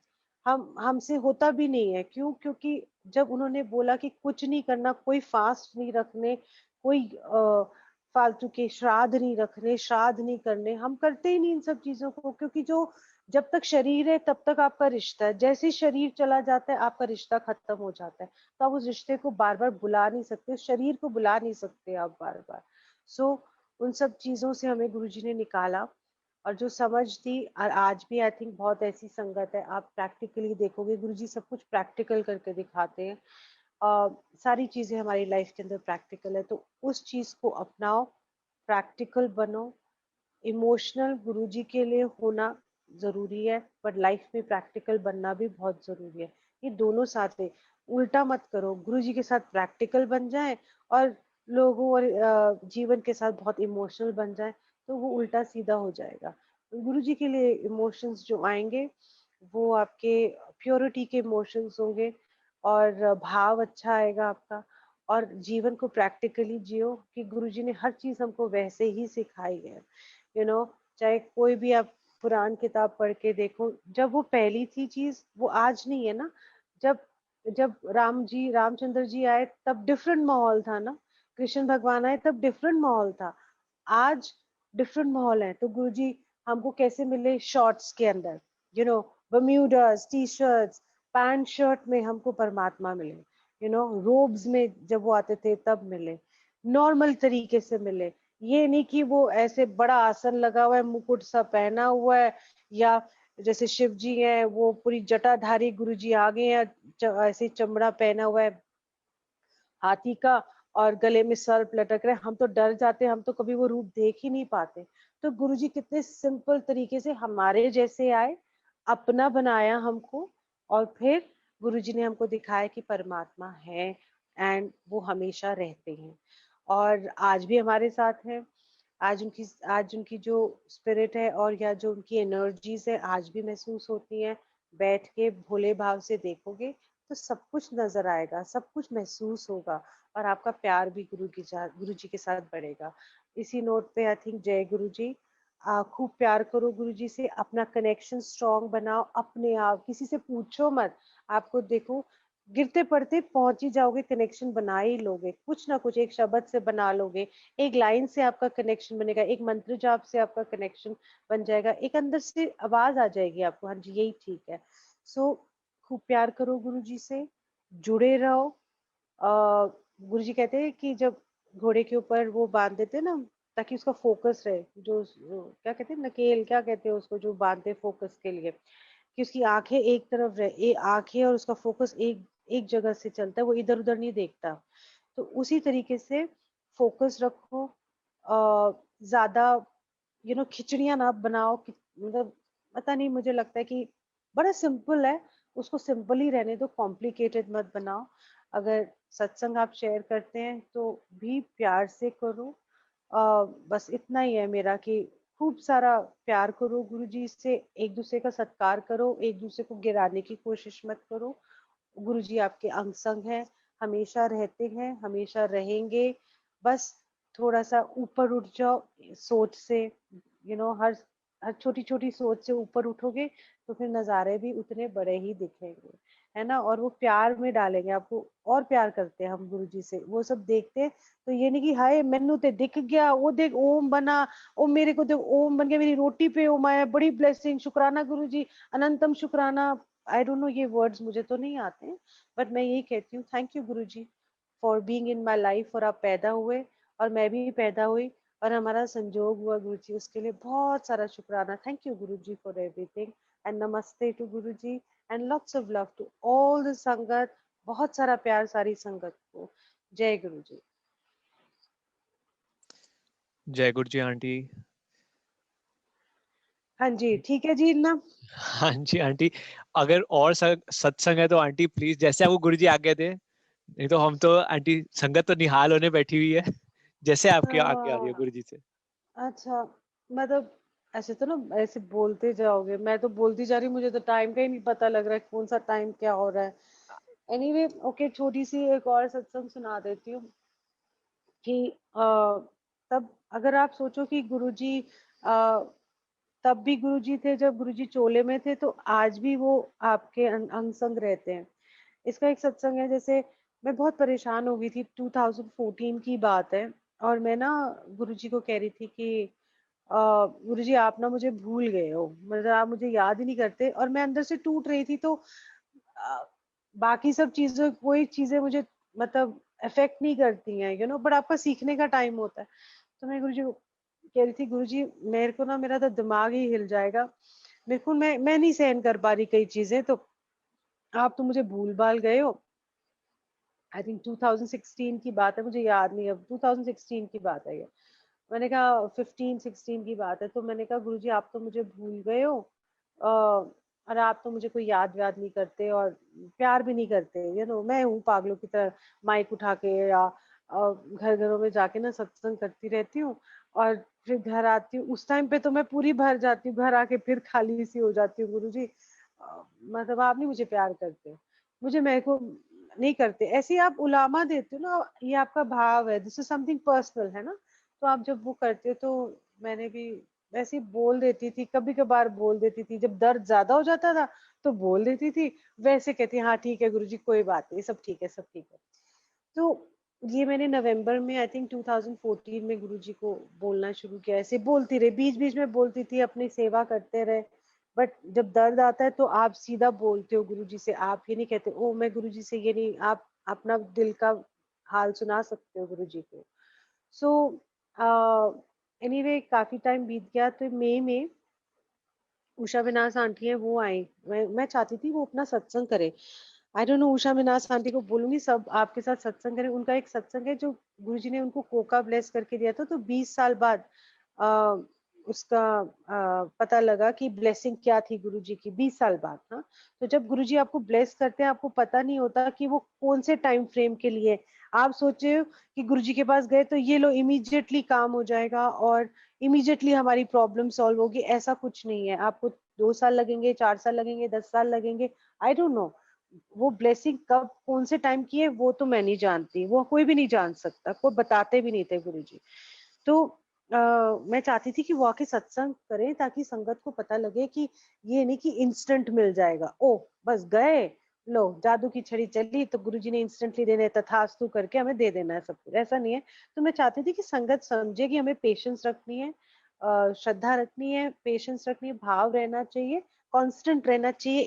हम हमसे होता भी नहीं है, क्यों? क्योंकि जब उन्होंने बोला कि कुछ नहीं करना, कोई फास्ट नहीं रखने, कोई फालतू के श्राद्ध नहीं रखने, श्राद्ध नहीं करने, हम करते ही नहीं इन सब चीजों को, क्योंकि जो जब तक शरीर है तब तक आपका रिश्ता है, जैसे ही शरीर चला जाता है आपका रिश्ता खत्म हो जाता है। तो आप उस रिश्ते को बार बार बुला नहीं सकते, उस शरीर को बुला नहीं सकते आप बार बार। सो उन सब चीजों से हमें गुरुजी ने निकाला, और जो समझ थी, और आज भी आई थिंक बहुत ऐसी संगत है, आप प्रैक्टिकली देखोगे गुरुजी सब कुछ प्रैक्टिकल करके दिखाते हैं। सारी चीजें हमारी लाइफ के अंदर प्रैक्टिकल है, तो उस चीज को अपनाओ, प्रैक्टिकल बनो। इमोशनल गुरुजी के लिए होना जरूरी है, बट लाइफ में प्रैक्टिकल बनना भी बहुत जरूरी है। ये दोनों साथ है, उल्टा मत करो, गुरुजी के साथ प्रैक्टिकल बन जाए और लोगों और जीवन के साथ बहुत इमोशनल बन जाए, तो वो उल्टा सीधा हो जाएगा। गुरुजी के लिए इमोशंस जो आएंगे वो आपके प्योरिटी के इमोशंस होंगे, और भाव अच्छा आएगा आपका, और जीवन को प्रैक्टिकली जियो, कि गुरुजी ने हर चीज हमको वैसे ही सिखाई है। चाहे कोई भी आप पुराण किताब पढ़ के देखो, जब वो पहली थी चीज, वो आज नहीं है ना। जब जब रामचंद्र जी आए तब डिफरेंट माहौल था ना, कृष्ण भगवान आए तब डिफरेंट माहौल था, आज डिफरेंट माहौल है। तो गुरुजी हमको कैसे मिले? शॉर्ट्स के अंदर, बम्यूडर्स, टी शर्ट्स, पैंट शर्ट में हमको परमात्मा मिले, रोब्स में जब वो आते थे तब मिले, नॉर्मल तरीके से मिले। ये नहीं कि वो ऐसे बड़ा आसन लगा हुआ है, मुकुट सा पहना हुआ है, या जैसे शिव जी हैं वो पूरी जटाधारी गुरुजी आ गए हैं, ऐसे चमड़ा पहना हुआ है हाथी का, और गले में सर्प लटक रहे, हम तो डर जाते, हम तो कभी वो रूप देख ही नहीं पाते। तो गुरुजी कितने सिंपल तरीके से हमारे जैसे आए, अपना बनाया हमको, और फिर गुरुजी ने हमको दिखाया कि परमात्मा है, एंड वो हमेशा रहते हैं, और आज भी हमारे साथ है। आज उनकी जो स्पिरिट है, और या जो उनकी एनर्जीज है, आज भी महसूस होती है। बैठ के भोले भाव से देखोगे तो सब कुछ नजर आएगा, सब कुछ महसूस होगा, और आपका प्यार भी गुरु जी के साथ बढ़ेगा। इसी नोट पे आई थिंक जय गुरु जी। खूब प्यार करो गुरु जी से, अपना कनेक्शन स्ट्रॉन्ग बनाओ, अपने आप किसी से पूछो मत। आपको देखो गिरते पड़ते पहुंच ही जाओगे, कनेक्शन बना ही लोगे, कुछ ना कुछ एक शब्द से बना लोगे, एक लाइन से आपका कनेक्शन बनेगा, एक मंत्र जाप से आपका कनेक्शन बन जाएगा, एक अंदर से आवाज आ जाएगी आपको, हाँ जी यही ठीक है। सो खूब प्यार करो गुरु जी से, जुड़े रहो। गुरु जी कहते हैं कि जब घोड़े के ऊपर वो बांध देते हैं ना, ताकि उसका फोकस रहे, क्या कहते हैं, नकेल क्या कहते हैं उसको, जो बांधते फोकस के लिए, कि उसकी आंखें एक तरफ रहे, आंखें और उसका फोकस एक एक जगह से चलता है, वो इधर उधर नहीं देखता। तो उसी तरीके से फोकस रखो, ज्यादा खिचड़ियां ना बनाओ, मतलब पता नहीं, मुझे लगता है कि बड़ा सिंपल है, उसको सिंपल ही रहने दो, कॉम्प्लिकेटेड मत बनाओ। अगर सत्संग आप शेयर करते हैं तो भी प्यार से करो। बस इतना ही है मेरा, कि खूब सारा प्यार करो गुरु जी से, एक दूसरे का सत्कार करो, एक दूसरे को गिराने की कोशिश मत करो। गुरु जी आपके अंग संग हैं, हमेशा रहते हैं, हमेशा रहेंगे। बस थोड़ा सा ऊपर उठ जाओ सोच से, हर हर छोटी छोटी सोच से ऊपर उठोगे तो फिर नजारे भी उतने बड़े ही दिखेंगे, है ना। और वो प्यार में डालेंगे आपको, और प्यार करते हैं हम गुरु जी से, वो सब देखते हैं तो ये नहीं कि हाय मैनू ते दिख गया, वो देख ओम बना, ओ मेरे को देख ओम बन गया, मेरी रोटी पे ओम आया, बड़ी ब्लेसिंग, शुक्राना गुरु जी, अनंतम शुक्राना। आई डोंट नो ये वर्ड्स मुझे तो नहीं आते हैं, बट मैं यही कहती हूँ, thank you Guru ji for being in my life, और आप पैदा हुए और मैं भी पैदा हुई और हमारा संजोग हुआ गुरु जी, उसके लिए बहुत सारा शुक्राना। Thank you Guru ji for everything, and नमस्ते to Guru ji, and lots of love to all the sangat, बहुत सारा प्यार सारी संगत को। जय गुरु जी। जय गुरु जी आंटी। हाँ जी ठीक है जी ना। हाँ जी आंटी, अगर और सत्संग है तो आंटी प्लीज, जैसे आपको गुरु जी आज्ञा दे, नहीं तो हम तो आंटी संगत तो निहाल होने बैठी हुई है। जैसे आपकी आज्ञा आ रही है गुरु जी से। अच्छा, मतलब ऐसे तो ना, ऐसे बोलते जाओगे, मैं तो बोलती जा रही हूँ, मुझे तो टाइम का ही नहीं पता लग रहा है कौन सा टाइम क्या हो रहा है। एनीवे ओके, छोटी सी एक और सत्संग सुना देती हूँ कि तब अगर आप सोचो कि गुरुजी तब भी गुरुजी थे जब गुरुजी चोले में थे, तो आज भी वो आपके अंग संग रहते हैं। इसका एक सत्संग है, जैसे मैं बहुत परेशान हो गई थी, 2014 की बात है, और मैं ना गुरुजी को कह रही थी कि गुरुजी आप ना मुझे भूल गए हो, मतलब आप मुझे याद ही नहीं करते। और मैं अंदर से टूट रही थी। तो बाकी सब चीजें, कोई चीजें मुझे मतलब अफेक्ट नहीं करती हैं, बट आपका सीखने का टाइम होता है। तो मैं गुरुजी को कह रही थी, गुरुजी मेरे को ना, मेरा तो दिमाग ही हिल जाएगा, मेरे को, मैं नहीं सहन कर पा रही कई चीजें। तो आप तो मुझे भूल भाल गए हो। आई थिंक 2016 की बात है, मुझे याद नहीं, अब 2016 की बात है ये। मैंने कहा 15-16 की बात है। तो मैंने कहा गुरुजी आप तो मुझे भूल गए हो, और आप तो मुझे कोई याद व्याद नहीं करते और प्यार भी नहीं करते। मैं हूँ पागलों की तरह माइक उठा के या घर घरों में जाके ना सत्संग करती रहती हूँ, और फिर घर आती हूँ। उस टाइम पे तो मैं पूरी भर जाती हूँ, घर आके फिर खाली सी हो जाती हूँ। गुरुजी मतलब आप नहीं मुझे प्यार करते, मुझे मेरे को नहीं करते। ऐसे ही आप उलामा देते हो ना, ये आपका भाव है, दिस इज समथिंग पर्सनल, है ना। तो आप जब वो करते हो तो मैंने भी वैसे ही बोल देती थी, कभी कभार बोल देती थी, जब दर्द ज्यादा हो जाता था तो बोल देती थी। वैसे कहती हाँ ठीक है गुरुजी, कोई बात नहीं, सब ठीक है, सब ठीक है। तो ये मैंने नवंबर में आई थिंक 2014 में गुरुजी को बोलना शुरू किया। ऐसे बोलती रही, बीच बीच में बोलती थी, अपनी सेवा करते रहे। बट जब दर्द आता है तो आप सीधा बोलते हो गुरुजी से, आप ये नहीं कहते ओ मैं गुरुजी से ये नहीं, आप अपना दिल का हाल सुना सकते हो गुरुजी को। सो एनीवे काफी टाइम बीत गया। तो मई में उषा विनाश आंटी है, वो आई। मैं चाहती थी वो अपना सत्संग करे। आई डोंट नो, उषा विनाश आंटी को बोलूंगी सब आपके साथ सत्संग करें। उनका एक सत्संग है जो गुरुजी ने उनको कोका ब्लेस करके दिया था। तो 20 साल बाद आ, उसका पता लगा कि ब्लेसिंग क्या थी गुरुजी की, 20 साल बाद ना। तो जब गुरुजी आपको ब्लेस करते हैं, आपको पता नहीं होता कि वो कौन से टाइम फ्रेम के लिए। आप सोचे हो कि गुरुजी के पास गए तो ये लो इमीडिएटली काम हो जाएगा और इमीडिएटली हमारी प्रॉब्लम सॉल्व होगी, ऐसा कुछ नहीं है। आपको 2 साल लगेंगे, 4 साल लगेंगे, 10 साल लगेंगे, आई डोंट नो। वो ब्लेसिंग कब कौन से टाइम की है वो तो मैं नहीं जानती, वो कोई भी नहीं जान सकता, कोई बताते भी नहीं थे गुरुजी। तो मैं चाहती थी कि वो आके सत्संग करें ताकि संगत को पता लगे कि ये नहीं कि इंस्टेंट मिल जाएगा, ओ बस गए, लो जादू की छड़ी चली तो गुरुजी ने इंस्टेंटली देने, तथास्तु करके हमें दे देना है सब कुछ, ऐसा नहीं है। तो मैं चाहती थी कि संगत समझे कि हमें पेशेंस रखनी है, श्रद्धा रखनी है, पेशेंस रखनी है, भाव रहना चाहिए, कांस्टेंट रहना चाहिए,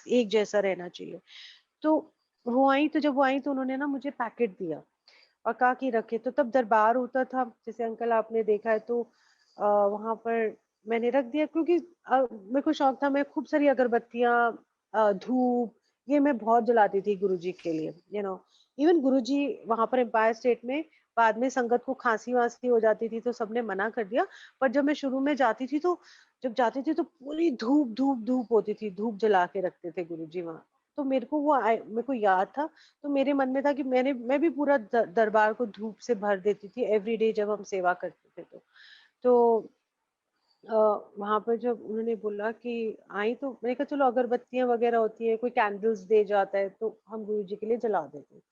एक जैसा रहना चाहिए। तो वो आई, तो जब वो आई तो उन्होंने ना मुझे पैकेट दिया और कहा कि रखे। तो तब दरबार होता था, जैसे अंकल आपने देखा है, तो वहां पर मैंने रख दिया क्योंकि मेरे को शौक था। मैं खूब सारी अगरबत्तियां, धूप, ये मैं बहुत जलाती थी गुरुजी के लिए, इवन गुरुजी वहां पर एम्पायर स्टेट में बाद में संगत को खांसी वांसी हो जाती थी तो सबने मना कर दिया। पर जब मैं शुरू में जाती थी तो जब जाती थी तो पूरी धूप धूप धूप होती थी, धूप जला के रखते थे गुरुजी वहां। तो मेरे को मेरे को याद था। तो मेरे मन में था कि मैं भी पूरा दरबार को धूप से भर देती थी एवरीडे जब हम सेवा करते थे। तो वहां पर जब उन्होंने बोला कि आई तो मैंने कहा चलो अगरबत्तियां वगैरह होती है, कोई कैंडल्स दे जाता है तो हम गुरु जी के लिए जला देते हैं।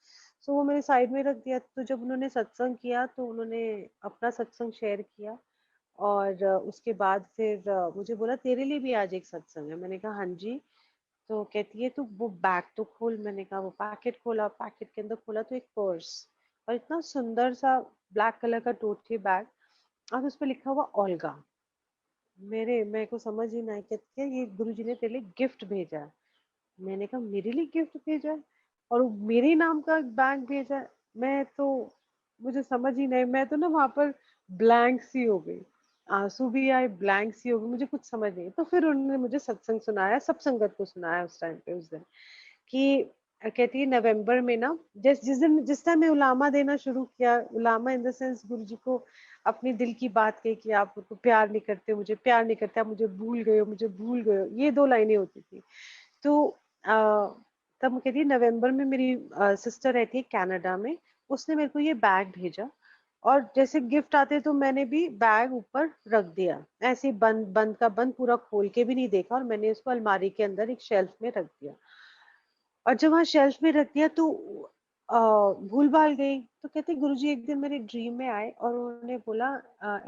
सो वो मैंने साइड में रख दिया। तो जब उन्होंने सत्संग किया तो उन्होंने अपना सत्संग शेयर किया। और उसके बाद फिर मुझे बोला तेरे लिए भी आज एक सत्संग है। मैंने कहा हाँ जी। तो कहती है तो वो बैग तो खोल। मैंने कहा वो पैकेट खोला, पैकेट के अंदर खोला तो एक पर्स और इतना सुंदर सा ब्लैक कलर का टोटे बैग और उस पर लिखा हुआ ओल्गा। मेरे को समझ ही ना आया, कहती है ये गुरुजी ने तेरे लिए गिफ्ट भेजा है। मैंने कहा मेरे लिए गिफ्ट भेजा है और वो मेरे नाम का बैग भेजा है। मैं तो मुझे समझ ही नहीं, मैं तो ना वहां पर ब्लैंक सी हो गई, आंसू भी आए, ब्लैंक सी हो गई, मुझे कुछ समझ नहीं। तो फिर उन्होंने मुझे सत्संग सुनाया, सब संगत को सुनाया उस टाइम पे, उस दिन कि कहती है नवंबर में ना, जिस टाइम मैं उलामा देना शुरू किया, उलामा इन द सेंस गुरुजी को अपनी दिल की बात कही कि आप मुझको प्यार नहीं करते, मुझे प्यार नहीं करते, आप मुझे भूल गए हो, मुझे भूल गए हो, ये 2 लाइनें होती थी। तो तब मैं कहती है नवंबर में मेरी सिस्टर रहती है कनाडा में, उसने मेरे को ये बैग भेजा और जैसे गिफ्ट आते तो मैंने भी बैग ऊपर रख दिया, ऐसे ही बंद बंद का बंद, पूरा खोल के भी नहीं देखा और मैंने उसको अलमारी के अंदर एक शेल्फ में रख दिया। और जब वहाँ शेल्फ में रख दिया तो भूल भाल गई। तो कहते गुरुजी एक दिन मेरे ड्रीम में आए और उन्होंने बोला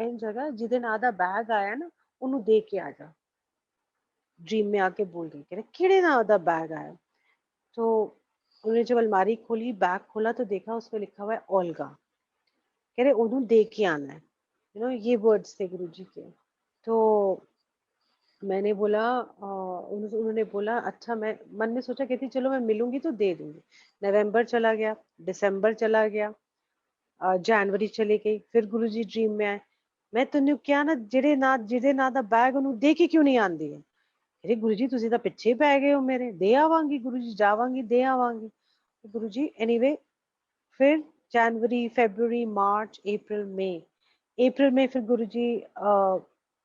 इन जगह जिदिन आधा बैग आया ना उन्हें दे के आ जा। ड्रीम में आके बोल गई, कह रहे किड़े ना आधा बैग आया। तो उन्होंने जब अलमारी खोली, बैग खोला तो देखा उसमें लिखा हुआ है ओल्गा। कह रहे उन्होंने दे के आना है, ये वर्ड्स थे गुरुजी के। तो मैंने बोला उन्होंने बोला अच्छा, मैं मन में सोचा, कहती चलो मैं मिलूंगी तो दे दूंगी। नवंबर चला गया, दिसंबर चला गया, जनवरी चली गई, फिर गुरुजी ड्रीम में आए। मैं ਤੈਨੂੰ ਕਿਹਾ ਨਾ ਜਿਹਦੇ ਨਾਂ ਦਾ ਬੈਗ ਉਹਨੂੰ ਦੇ ਕੇ ਕਿਉਂ ਨਹੀਂ ਆਂਦੀ ਹੈ। अरे गुरुजी ਤੁਸੀਂ ਤਾਂ ਪਿੱਛੇ ਪੈ ਗਏ ਹੋ ਮੇਰੇ, ਦੇ ਆਵਾਂਗੀ ਗੁरुजी, ਜਾਵਾਂਗੀ ਦੇ ਆਵਾਂਗੀ। गुरुजी एनीवे, फिर जनवरी, फरवरी, मार्च, अप्रैल, मई। अप्रैल में फिर गुरुजी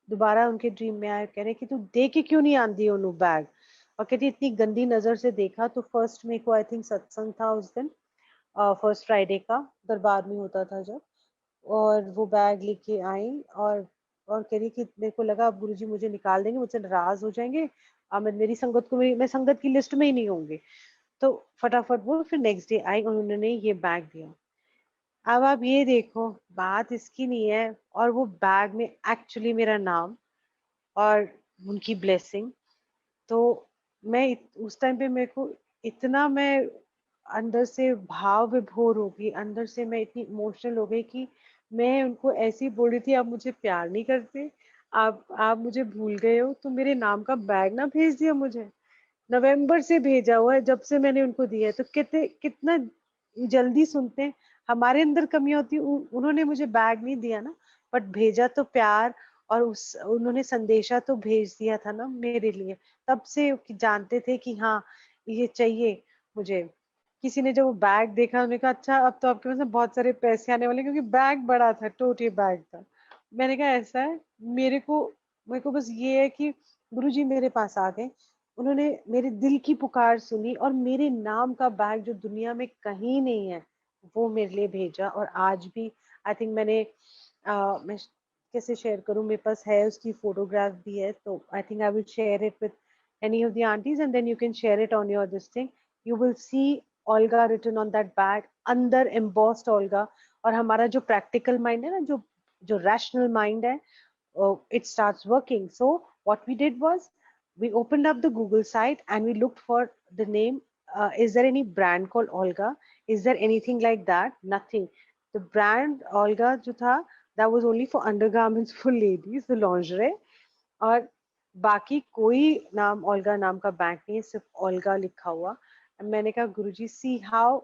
दोबारा उनके ड्रीम में आए, कह रहे कि तू दे के क्यों नहीं आंदी ओनू बैग। और कहती इतनी गंदी नजर से देखा। तो फर्स्ट मई को आई थिंक सत्संग था उस दिन, फर्स्ट फ्राइडे का दरबार में होता था जब, और वो बैग लेके आई। और कह रही कि मेरे को लगा अब गुरुजी मुझे निकाल देंगे, मुझसे नाराज हो जाएंगे, अब मेरी संगत को, मैं संगत की लिस्ट में ही नहीं होंगी। तो फटाफट वो फिर नेक्स्ट डे आई, उन्होंने ये बैग दिया। अब आप ये देखो, बात इसकी नहीं है, और वो बैग में एक्चुअली मेरा नाम और उनकी ब्लेसिंग। तो उस टाइम पे मेरे को इतना, मैं अंदर से भाव विभोर हो गई, अंदर से मैं इतनी इमोशनल हो गई कि मैं उनको ऐसी बोल रही थी, आप मुझे प्यार नहीं करते, आप मुझे भूल गए हो, तो मेरे नाम का बैग ना भेज दिया मुझे। नवंबर से भेजा हुआ है, जब से मैंने उनको दिया है। तो कितना जल्दी सुनते हैं। हमारे अंदर कमियां होती, उन्होंने मुझे बैग नहीं दिया ना, बट भेजा तो प्यार, और उन्होंने संदेशा तो भेज दिया था ना मेरे लिए। तब से जानते थे कि हाँ ये चाहिए मुझे। किसी ने जब वो बैग देखा, उन्होंने कहा अच्छा अब तो आपके पास ना बहुत सारे पैसे आने वाले, क्योंकि बैग बड़ा था, टोटे बैग था। मैंने कहा ऐसा है, मेरे को बस ये है कि गुरुजी मेरे पास आ गए, उन्होंने मेरे दिल की पुकार सुनी, और मेरे नाम का बैग जो दुनिया में कहीं नहीं है वो मेरे लिए भेजा। और आज भी आई थिंक मैं कैसे शेयर करूं, मेरे पास है, उसकी फोटोग्राफ भी है। तो I think I will share it with any of the aunties, and then you can share it on your this thing. You will see Olga written on that bag, अंदर embossed Olga। और हमारा जो practical mind है ना, जो rational mind है, it starts working. So what we did was, we opened up the Google site and we looked for the name. Is there any brand called Olga? Is there anything like that? Nothing. The brand Olga जो था, that was only for undergarments for ladies, the lingerie। और बाकी कोई नाम Olga नाम का bank नहीं है, सिर्फ ओल्गा लिखा हुआ। मैंने कहा गुरुजी, सी हाउ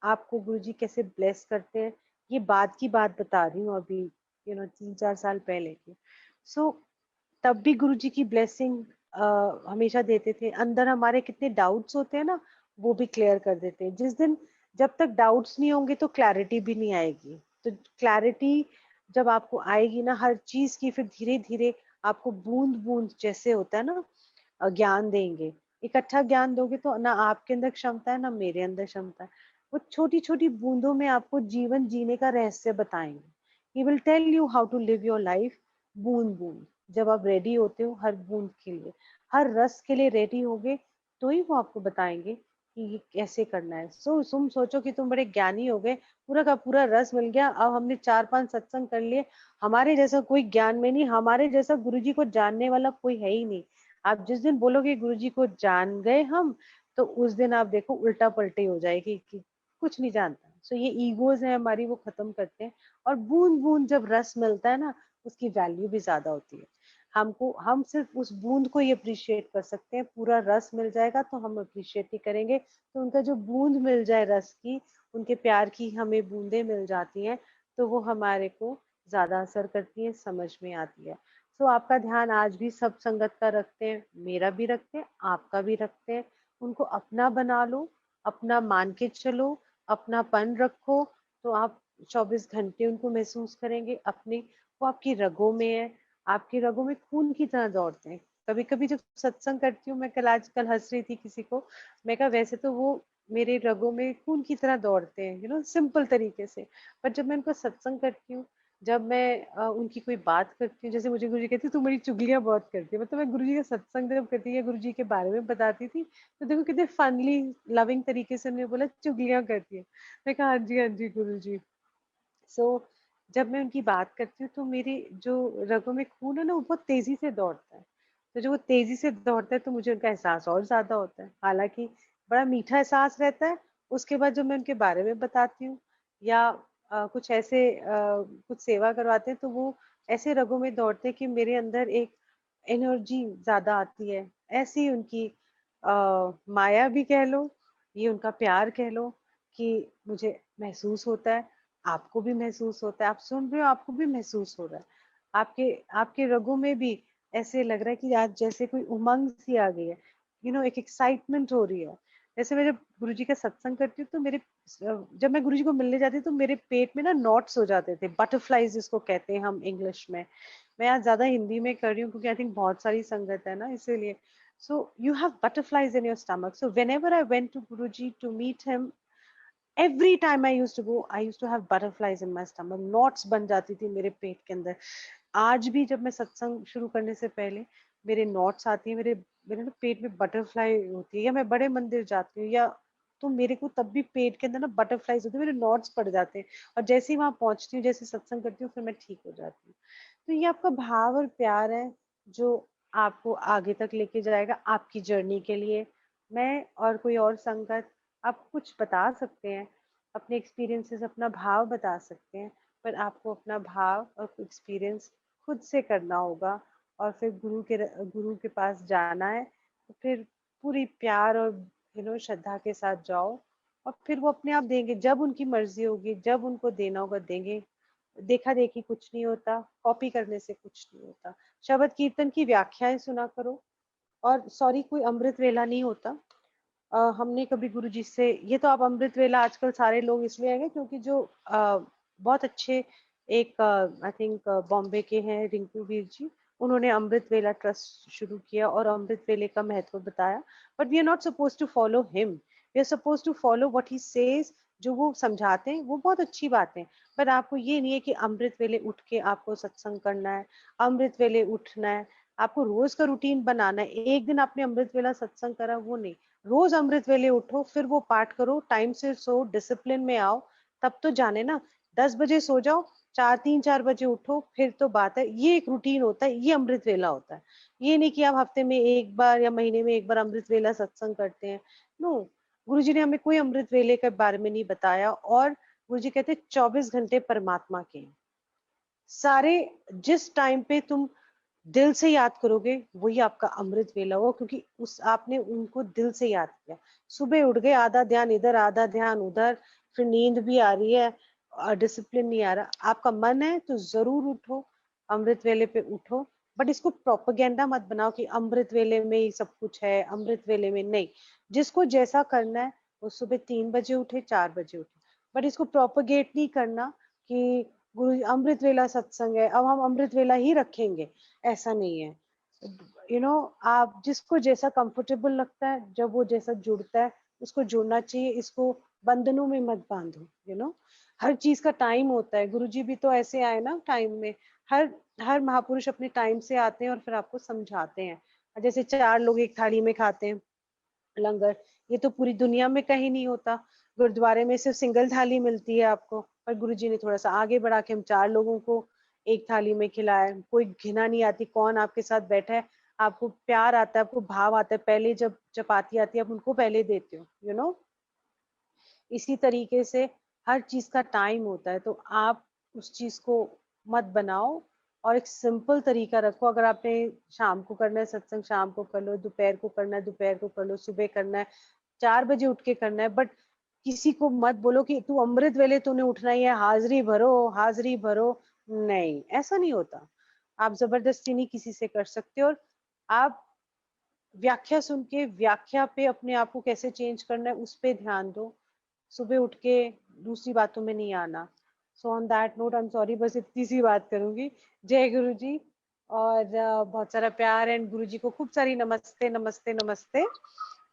आपको गुरुजी कैसे ब्लेस करते हैं। ये बात की बात बता रही हूँ अभी, 3-4 साल पहले की। सो तब भी गुरुजी की ब्लेसिंग हमेशा देते थे। अंदर हमारे कितने डाउट्स होते हैं ना, वो भी क्लियर कर देते हैं। जिस दिन जब तक डाउट्स नहीं होंगे तो क्लैरिटी भी नहीं आएगी। तो क्लैरिटी जब आपको आएगी ना हर चीज की, फिर धीरे धीरे आपको बूंद बूंद जैसे होता है ना, ज्ञान देंगे। इकट्ठा ज्ञान दोगे तो ना आपके अंदर क्षमता है, ना मेरे अंदर क्षमता है। वो छोटी छोटी बूंदों में आपको जीवन जीने का रहस्य बताएंगे। He will tell you how to live your life, बूंद बूंद। जब आप रेडी होते हो हर बूंद के लिए, हर रस के लिए रेडी होगे, तो ही वो आपको बताएंगे कि ये कैसे करना है। तुम सोचो कि तुम बड़े ज्ञानी हो गए, पूरा का पूरा रस मिल गया, अब हमने 4-5 सत्संग कर लिए, हमारे जैसा कोई ज्ञान में नहीं, हमारे जैसा गुरुजी को जानने वाला कोई है ही नहीं। आप जिस दिन बोलोगे गुरुजी को जान गए हम, तो उस दिन आप देखो उल्टा पलटी हो जाएगी कि कुछ नहीं जानता। सो ये ईगोज है हमारी, वो खत्म करते हैं। और बूंद बूंद जब रस मिलता है ना, उसकी वैल्यू भी ज्यादा होती है। हम सिर्फ उस बूंद को ही अप्रिशिएट कर सकते हैं, पूरा रस मिल जाएगा तो हम अप्रिशिएट नहीं करेंगे। तो उनका जो बूंद मिल जाए रस की, उनके प्यार की हमें बूंदे मिल जाती हैं, तो वो हमारे को ज्यादा असर करती है, समझ में आती है। सो आपका ध्यान आज भी सब संगत का रखते हैं, मेरा भी रखते हैं, आपका भी रखते हैं। उनको अपना बना लो, अपना मान के चलो, अपनापन रखो, तो आप 24 घंटे उनको महसूस करेंगे अपने। वो आपकी रगों में है, आपकी रगों में खून की तरह दौड़ते हैं। कभी कभी जब सत्संग करती हूँ, मैं आजकल हंस रही थी किसी को, मैं कहा वैसे तो वो मेरे रगों में खून की तरह दौड़ते हैं, सिंपल तरीके से। पर जब मैं उनको सत्संग करती हूँ, जब मैं उनकी कोई बात करती हूँ, जैसे मुझे गुरुजी कहती तू मेरी चुगलियां बहुत करती है, मतलब मैं गुरुजी का सत्संग जब करती है, गुरुजी के बारे में बताती थी, तो देखो कितने फनली लविंग तरीके से उन्होंने बोला चुगलियां करती है। मैं कहा हाँ जी गुरुजी। सो जब मैं उनकी बात करती हूँ, तो मेरी जो रगों में खून है ना, वो बहुत तेजी से दौड़ता है। तो जो वो तेजी से दौड़ता है, तो मुझे उनका एहसास और ज्यादा होता है। हालांकि बड़ा मीठा एहसास रहता है। उसके बाद जब मैं उनके बारे में बताती हूँ, या कुछ ऐसे कुछ सेवा करवाते हैं तो वो ऐसे रगों में दौड़ते हैं कि मेरे अंदर एक एनर्जी ज्यादा आती है। ऐसी उनकी माया भी कह लो, ये उनका प्यार कह लो कि मुझे महसूस होता है, आपको भी महसूस होता है, आप सुन रहे हो आपको भी महसूस हो रहा है, आपके आपके रगों में भी ऐसे लग रहा है कि आज जैसे कोई उमंग सी आ गई है, एक एक्साइटमेंट हो रही है। जैसे मैं जब गुरुजी का सत्संग करती हूँ तो जब मैं गुरुजी को मिलने जाती तो मेरे पेट में ना नॉट्स हो जाते थे, बटरफ्लाईज जिसको कहते हैं हम इंग्लिश में। मैं आज ज्यादा हिंदी में कर रही हूँ क्योंकि आई थिंक बहुत सारी संगत है ना, इसीलिए। So you have butterflies in your stomach. So whenever I went to Guruji to meet him, every time I used to go, I used to have butterflies in my stomach. Knots बन जाती थी मेरे पेट के अंदर। आज भी जब मैं सत्संग शुरू करने से पहले मेरे नॉट्स आती है, मेरे मेरे ना पेट में बटरफ्लाई होती है, या मैं बड़े मंदिर जाती हूँ या तो मेरे को तब भी पेट के अंदर ना बटरफ्लाईज होती है, मेरे नॉट्स पड़ जाते हैं। और जैसे ही वहां पहुंचती हूँ, जैसे सत्संग करती हूँ, फिर मैं ठीक हो जाती हूँ। तो ये आपका भाव और प्यार है जो आपको आगे तक लेके जाएगा आपकी जर्नी के लिए। मैं और कोई और संगत आप कुछ बता सकते हैं, अपने एक्सपीरियंसेस, अपना भाव बता सकते हैं, पर आपको अपना भाव और एक्सपीरियंस खुद से करना होगा। और फिर गुरु के पास जाना है तो फिर पूरी प्यार और श्रद्धा के साथ जाओ, और फिर वो अपने आप देंगे जब उनकी मर्जी होगी, जब उनको देना होगा देंगे। देखा देखी कुछ नहीं होता, कॉपी करने से कुछ नहीं होता। शब्द कीर्तन की व्याख्याएं सुना करो, और सॉरी कोई अमृत वेला नहीं होता। हमने कभी गुरुजी से, ये तो आप अमृत वेला आजकल सारे लोग इसलिए आएंगे क्योंकि जो बहुत अच्छे एक आई थिंक बॉम्बे के हैं रिंकू वीर जी, उन्होंने अमृत वेला ट्रस्ट शुरू किया और अमृत वेले का महत्व बताया। But we are not suppose to follow him, we are suppose to follow what he says. जो वो समझाते हैं वो बहुत अच्छी बात है, पर आपको ये नहीं है कि अमृत वेले उठ के आपको सत्संग करना है, अमृत वेले उठना है, आपको रोज का रूटीन बनाना है। एक दिन आपने अमृत वेला सत्संग करा वो नहीं, रोज अमृत वेले उठो, फिर वो पाठ करो, टाइम से सो, डिसिप्लिन में आओ, तब तो जाने ना। 10 बजे सो जाओ, 4 बजे उठो, फिर तो बात है। ये एक रूटीन होता है, ये अमृत वेला होता है। ये नहीं कि आप हफ्ते में एक बार या महीने में एक बार अमृत वेला सत्संग करते हैं। नो, गुरुजी ने हमें कोई अमृत वेले के बारे में नहीं बताया। और गुरुजी कहते 24 घंटे परमात्मा के हैं। सारे जिस टाइम पे तुम दिल से याद करोगे वही आपका अमृत वेला होगा, क्योंकि उस आपने उनको दिल से याद किया। सुबह उठ गए, आधा ध्यान इधर आधा ध्यान उधर, फिर नींद भी आ रही है और डिसिप्लिन नहीं आ रहा, आपका मन है तो जरूर उठो, अमृत वेले पे उठो। बट इसको प्रोपेगेंडा मत बनाओ कि अमृत वेले में ही सब कुछ है, अमृत वेले में नहीं। जिसको जैसा करना है वो सुबह 3 बजे उठे, 4 बजे उठे, बट इसको प्रोपेगेट नहीं करना कि गुरु अमृत वेला सत्संग है अब हम अमृत वेला ही रखेंगे। ऐसा नहीं है। आप जिसको जैसा कंफर्टेबल लगता है, जब वो जैसा जुड़ता है उसको जुड़ना चाहिए। इसको बंधनों में मत बांधो। हर चीज का टाइम होता है। गुरुजी भी तो ऐसे आए ना टाइम में। हर हर महापुरुष अपने टाइम से आते हैं और फिर आपको समझाते हैं। जैसे 4 लोग एक थाली में खाते हैं लंगर, ये तो पूरी दुनिया में कहीं नहीं होता। गुरुद्वारे में सिर्फ सिंगल थाली मिलती है आपको, पर गुरुजी ने थोड़ा सा आगे बढ़ा के हम 4 लोगों को एक थाली में खिलाया। कोई घिना नहीं आती कौन आपके साथ बैठा है, आपको प्यार आता है, आपको भाव आता है। पहले जब चपाती आती है आप उनको पहले देते हो। इसी तरीके से हर चीज का टाइम होता है, तो आप उस चीज को मत बनाओ और एक सिंपल तरीका रखो। अगर आपने शाम को करना है सत्संग, शाम को कर लो, दोपहर को करना है दोपहर को कर लो, सुबह करना है 4 बजे उठ के करना है। बट किसी को मत बोलो कि तू अमृत वेले तूने उठना ही है, हाजिरी भरो हाजिरी भरो। नहीं, ऐसा नहीं होता। आप जबरदस्ती नहीं किसी से कर सकते। और आप व्याख्या सुन के व्याख्या पे अपने आप को कैसे चेंज करना है उस पे ध्यान दो। सुबह उठ के दूसरी बातों में नहीं आना। So on that note, I am sorry, बस इतनी सी बात करूंगी। जय गुरु जी, और बहुत सारा प्यार। एंड गुरु जी को खूब सारी नमस्ते नमस्ते नमस्ते।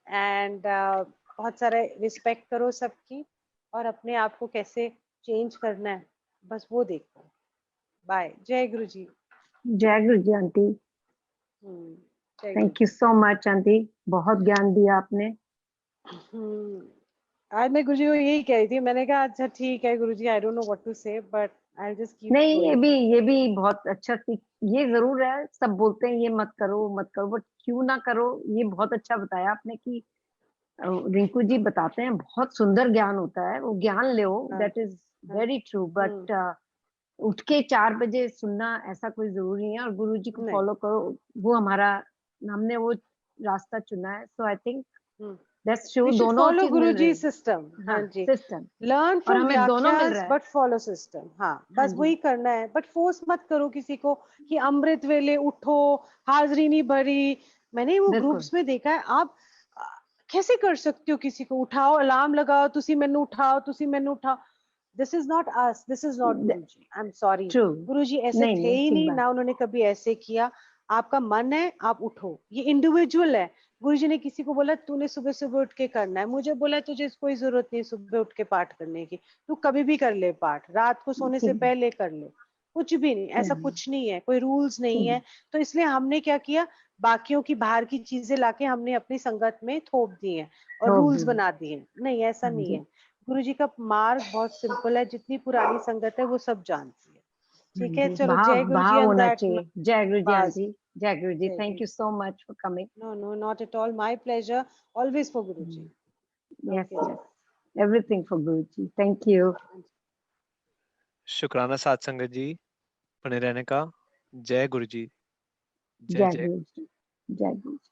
एंड बहुत सारा रिस्पेक्ट करो सबकी, और अपने आप को कैसे चेंज करना है बस वो देखो। बाय। जय गुरु जी। जय गुरु जी aunty. Jai Guru thank you so much aunty, बहुत ज्ञान दिया आपने। आज मैं गुरुजी को यही कह रही थी, मैंने कहा अच्छा ठीक है Guruji, I don't know what to say but I just keep नहीं, गोइंग। ये भी बहुत अच्छा सीख। ये जरूर है, सब बोलते हैं ये मत करो मत करो, बट क्यों ना करो। ये बहुत अच्छा बताया आपने कि रिंकू जी बताते हैं बहुत सुंदर ज्ञान होता है, वो ज्ञान लो, हाँ, दैट इज हाँ, वेरी ट्रू, बट उठ के 4 बजे सुनना ऐसा कोई जरूरी नहीं है, और गुरु जी को नहीं। फॉलो करो, वो हमारा, हमने वो रास्ता चुना है, so I think that's true, We should दोनों follow चीज मिल रही Guruji है। system. हाँ हाँ, जी, सिस्टम, learn और from हमें दोनों मिल व्याख्यास रहा है। but follow system. हाँ, हाँ बस जी, वही करना है, बट फोर्स मत करो किसी को कि अमृत वेले उठो, हाजरी नहीं भरी। मैंने वो बिल्कुल। ग्रुप्स में देखा है, आप कैसे कर सकते हो किसी को उठाओ, अलार्म लगाओ, तुसी मैनू उठाओ, तुसी मैनू उठाओ। This is not us, this is not Guruji, I am sorry. True, Guruji ऐसे नहीं थे नहीं, ही ठीक नहीं बात, ना, उन्होंने कभी ऐसे किया। आपका मन है, आप उठो, ये इंडिविजुअल है। गुरुजी ने किसी को बोला तूने सुबह सुबह उठ के करना है, मुझे बोला तुझे कोई जरूरत नहीं सुबह उठ के पाठ करने की, तू कभी भी कर ले पाठ, रात को सोने से ठीक, पहले कर ले, कुछ भी नहीं, ऐसा नहीं, कुछ नहीं है, कोई रूल्स नहीं ठीक, है। तो इसलिए हमने क्या किया, बाकियों की बाहर की चीजें लाके हमने अपनी संगत में थोप दी है और थोप रूल्स दी, बना दिए। नहीं, ऐसा हाँ नहीं जी, है। गुरुजी का मार्ग बहुत सिंपल है, जितनी पुरानी संगत है वो सब जानती है। हाँ ठीक है, जी, चलो, जय भाव गुरुजी भाव ऑन होना दैट। चाहिए। जय गुरु जी बस, आंटी, जय गुरु जी, जय thank Guru. You so much for coming. No, no, not at all. My pleasure. Always for Guruji. Yes Okay. Yes, everything for Guru ji, thank you. शुक्राना साथ संगत जी बने रहने का। जय गुरु जी। जय जय जय। गुरु जी, जय गुरु जी।